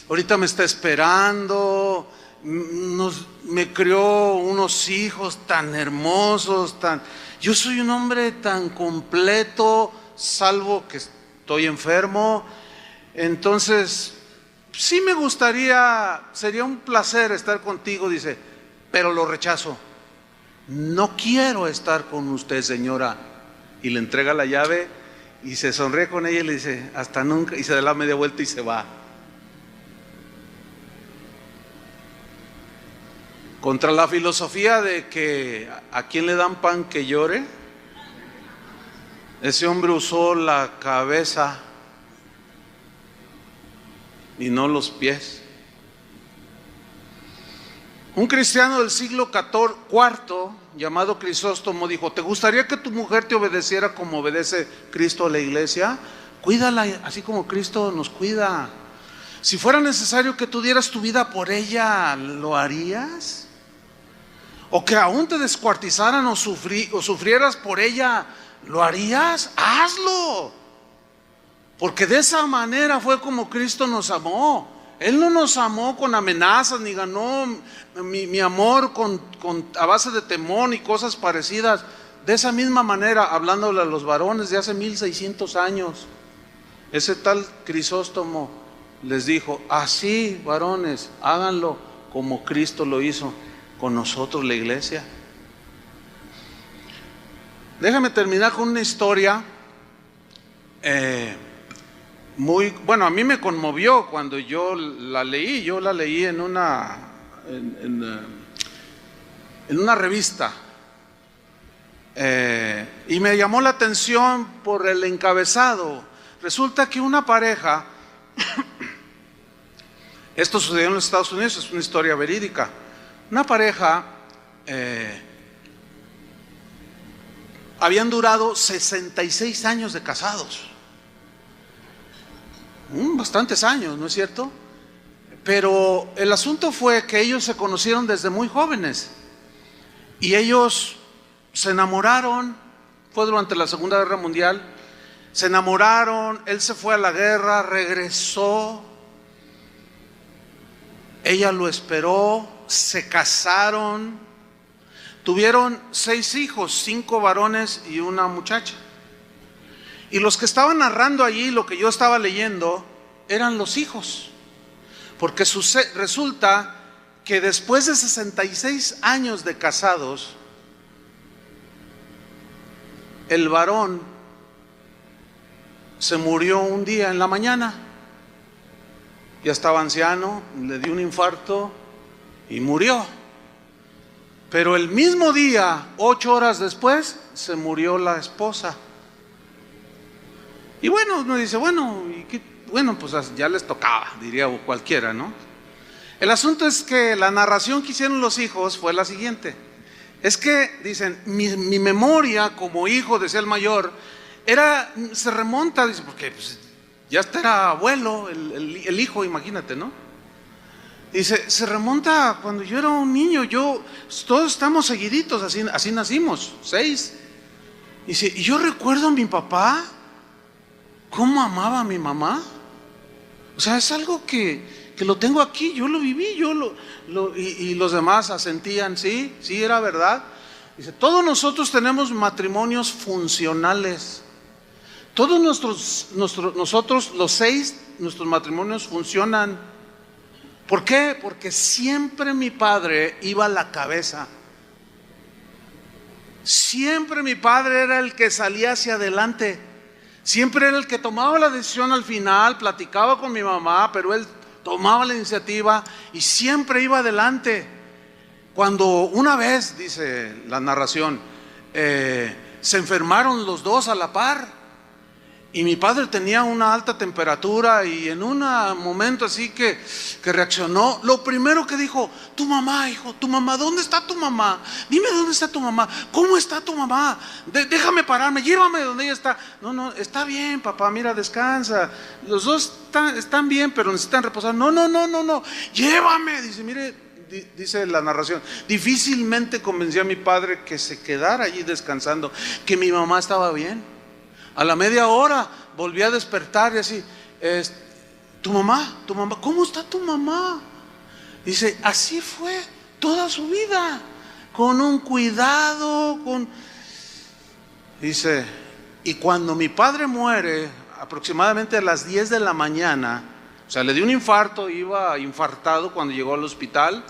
ahorita me está esperando, me crió unos hijos tan hermosos, yo soy un hombre tan completo, salvo que estoy enfermo. Entonces, sí me gustaría, sería un placer estar contigo, dice, pero lo rechazo. No quiero estar con usted, señora. Y le entrega la llave y se sonríe con ella y le dice, hasta nunca, y se da la media vuelta y se va. Contra la filosofía de que a quien le dan pan que llore, ese hombre usó la cabeza y no los pies. Un cristiano del siglo IV llamado Crisóstomo dijo, ¿te gustaría que tu mujer te obedeciera como obedece Cristo a la iglesia? Cuídala así como Cristo nos cuida. Si fuera necesario que tú dieras tu vida por ella, ¿lo harías? O que aún te descuartizaran o sufrieras por ella, ¿lo harías? Hazlo. Porque de esa manera fue como Cristo nos amó. Él no nos amó con amenazas, ni ganó mi amor a base de temor y cosas parecidas. De esa misma manera, hablándole a los varones de hace 1600 años, ese tal Crisóstomo les dijo, así varones, háganlo como Cristo lo hizo con nosotros, la iglesia. Déjame terminar con una historia a mí me conmovió cuando yo la leí. Yo la leí en una revista y me llamó la atención por el encabezado. Resulta que una pareja, esto sucedió en los Estados Unidos, es una historia verídica. Una pareja habían durado 66 años de casados. Bastantes años, ¿no es cierto? Pero el asunto fue que ellos se conocieron desde muy jóvenes y ellos se enamoraron. Fue durante la Segunda Guerra Mundial. Se enamoraron, él se fue a la guerra, regresó, ella lo esperó, se casaron, tuvieron 6 hijos, 5 varones y una muchacha. Y los que estaban narrando allí, lo que yo estaba leyendo, eran los hijos. Porque resulta que después de 66 años de casados, el varón se murió un día en la mañana. Ya estaba anciano, le dio un infarto y murió. Pero el mismo día, 8 horas después, se murió la esposa. Y bueno, uno dice, pues ya les tocaba, diría cualquiera, ¿no? El asunto es que la narración que hicieron los hijos fue la siguiente. Es que, dicen, mi memoria como hijo, decía el mayor, se remonta, dice, porque pues, ya era abuelo, el hijo, imagínate, ¿no? Dice, se remonta cuando yo era un niño, todos estamos seguiditos, así nacimos, 6. Dice, y yo recuerdo a mi papá, cómo amaba a mi mamá. O sea, es algo que lo tengo aquí, yo lo viví, y los demás asentían, sí, era verdad. Dice, todos nosotros tenemos matrimonios funcionales. Todos nosotros, los 6, nuestros matrimonios funcionan. ¿Por qué? Porque siempre mi padre iba a la cabeza. Siempre mi padre era el que salía hacia adelante. Siempre era el que tomaba la decisión al final, platicaba con mi mamá, pero él tomaba la iniciativa y siempre iba adelante. Cuando una vez, dice la narración, se enfermaron los dos a la par y mi padre tenía una alta temperatura y en un momento así que reaccionó, lo primero que dijo, tu mamá, hijo, tu mamá, ¿dónde está tu mamá? Dime dónde está tu mamá, ¿cómo está tu mamá? Déjame pararme, llévame donde ella está. No, está bien, papá, mira, descansa, los dos están bien, pero necesitan reposar. No, llévame, dice, mire, dice la narración, difícilmente convencí a mi padre que se quedara allí descansando, que mi mamá estaba bien. A la media hora volví a despertar y así, tu mamá, ¿cómo está tu mamá? Dice, así fue toda su vida, con un cuidado, Dice, y cuando mi padre muere, aproximadamente a las 10 de la mañana, o sea, le dio un infarto, iba infartado cuando llegó al hospital,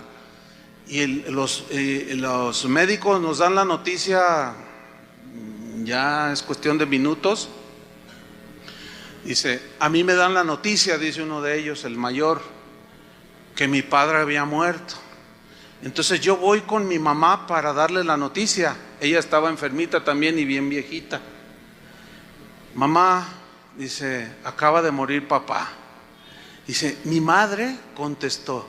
y los médicos nos dan la noticia, ya es cuestión de minutos. Dice, a mí me dan la noticia, dice uno de ellos, el mayor, que mi padre había muerto. Entonces yo voy con mi mamá para darle la noticia. Ella estaba enfermita también y bien viejita. Mamá, dice, acaba de morir papá. Dice, mi madre contestó,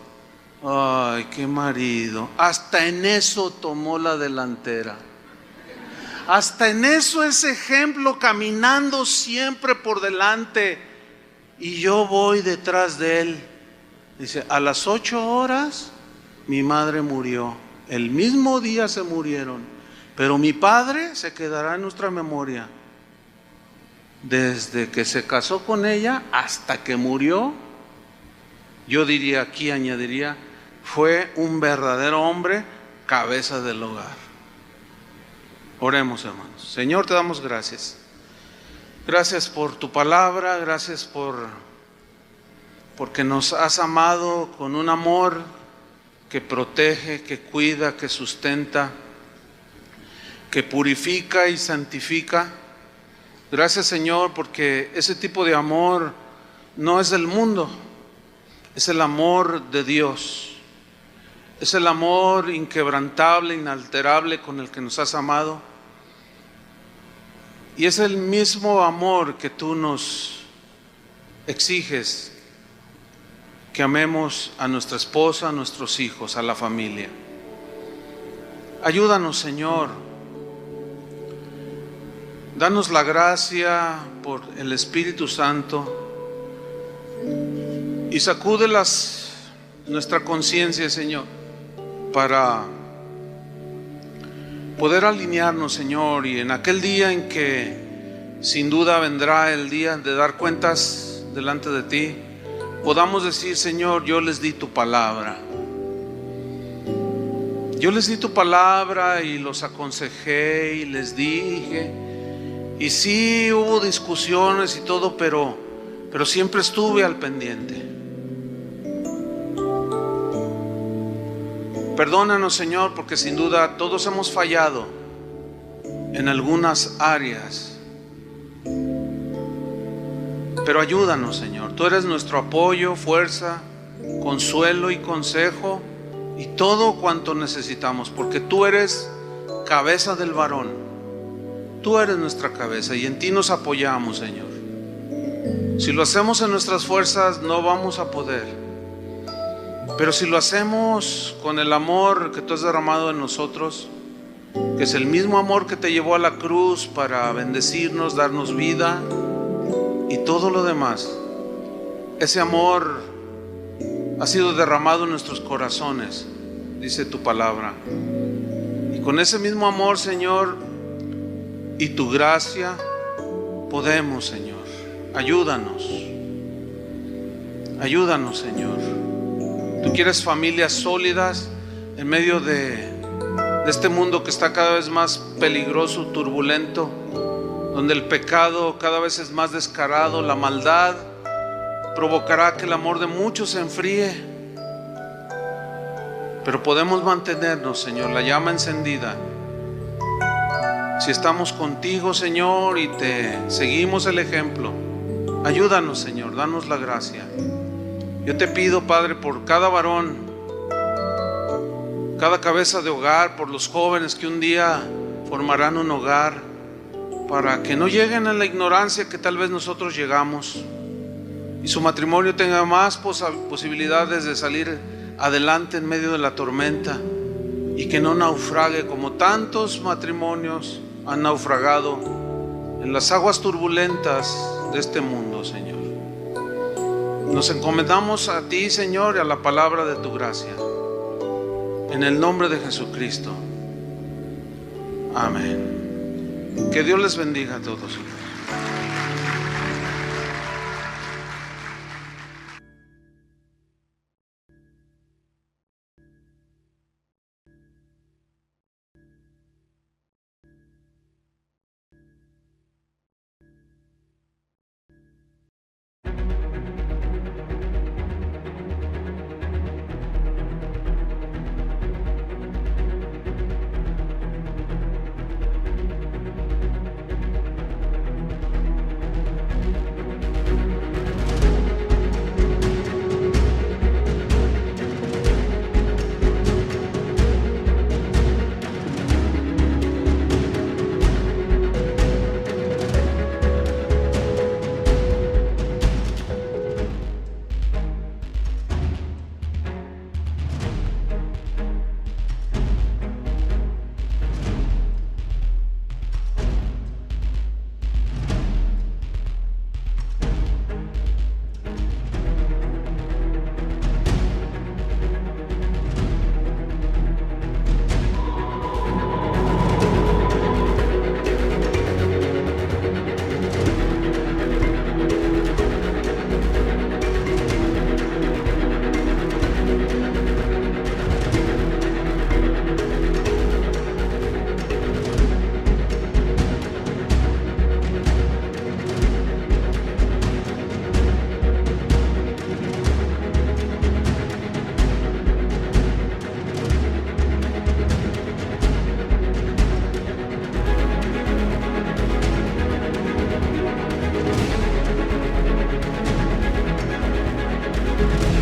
ay, qué marido, hasta en eso tomó la delantera. Hasta en eso es ejemplo, caminando siempre por delante, y yo voy detrás de él. Dice, a las 8 horas mi madre murió, el mismo día se murieron, pero mi padre se quedará en nuestra memoria. Desde que se casó con ella hasta que murió, yo diría, aquí añadiría, fue un verdadero hombre, cabeza del hogar. Oremos, hermanos. Señor, te damos gracias. Gracias por tu palabra, gracias porque nos has amado con un amor que protege, que cuida, que sustenta, que purifica y santifica. Gracias, Señor, porque ese tipo de amor no es del mundo, es el amor de Dios. Es el amor inquebrantable, inalterable con el que nos has amado. Y es el mismo amor que tú nos exiges, que amemos a nuestra esposa, a nuestros hijos, a la familia. Ayúdanos, Señor. Danos la gracia por el Espíritu Santo y sacude nuestra conciencia, Señor, para poder alinearnos, Señor, y en aquel día en que sin duda vendrá el día de dar cuentas delante de ti, podamos decir, Señor, yo les di tu palabra. Yo les di tu palabra y los aconsejé y les dije, y sí hubo discusiones y todo, pero siempre estuve al pendiente. Perdónanos, Señor, porque sin duda todos hemos fallado en algunas áreas. Pero ayúdanos, Señor. Tú eres nuestro apoyo, fuerza, consuelo y consejo y todo cuanto necesitamos, porque tú eres cabeza del varón. Tú eres nuestra cabeza y en ti nos apoyamos, Señor. Si lo hacemos en nuestras fuerzas, no vamos a poder. Pero si lo hacemos con el amor que tú has derramado en nosotros, que es el mismo amor que te llevó a la cruz para bendecirnos, darnos vida y todo lo demás, ese amor ha sido derramado en nuestros corazones, dice tu palabra. Y con ese mismo amor, Señor, y tu gracia, podemos, Señor. Ayúdanos, Señor. Tú quieres familias sólidas en medio de este mundo que está cada vez más peligroso, turbulento, donde el pecado cada vez es más descarado, la maldad provocará que el amor de muchos se enfríe. Pero podemos mantenernos, Señor, la llama encendida. Si estamos contigo, Señor, y te seguimos el ejemplo, ayúdanos, Señor, danos la gracia. Yo te pido, Padre, por cada varón, cada cabeza de hogar, por los jóvenes que un día formarán un hogar, para que no lleguen a la ignorancia que tal vez nosotros llegamos, y su matrimonio tenga más posibilidades de salir adelante en medio de la tormenta, y que no naufrague como tantos matrimonios han naufragado en las aguas turbulentas de este mundo, Señor. Nos encomendamos a ti, Señor, y a la palabra de tu gracia. En el nombre de Jesucristo. Amén. Que Dios les bendiga a todos. Dios.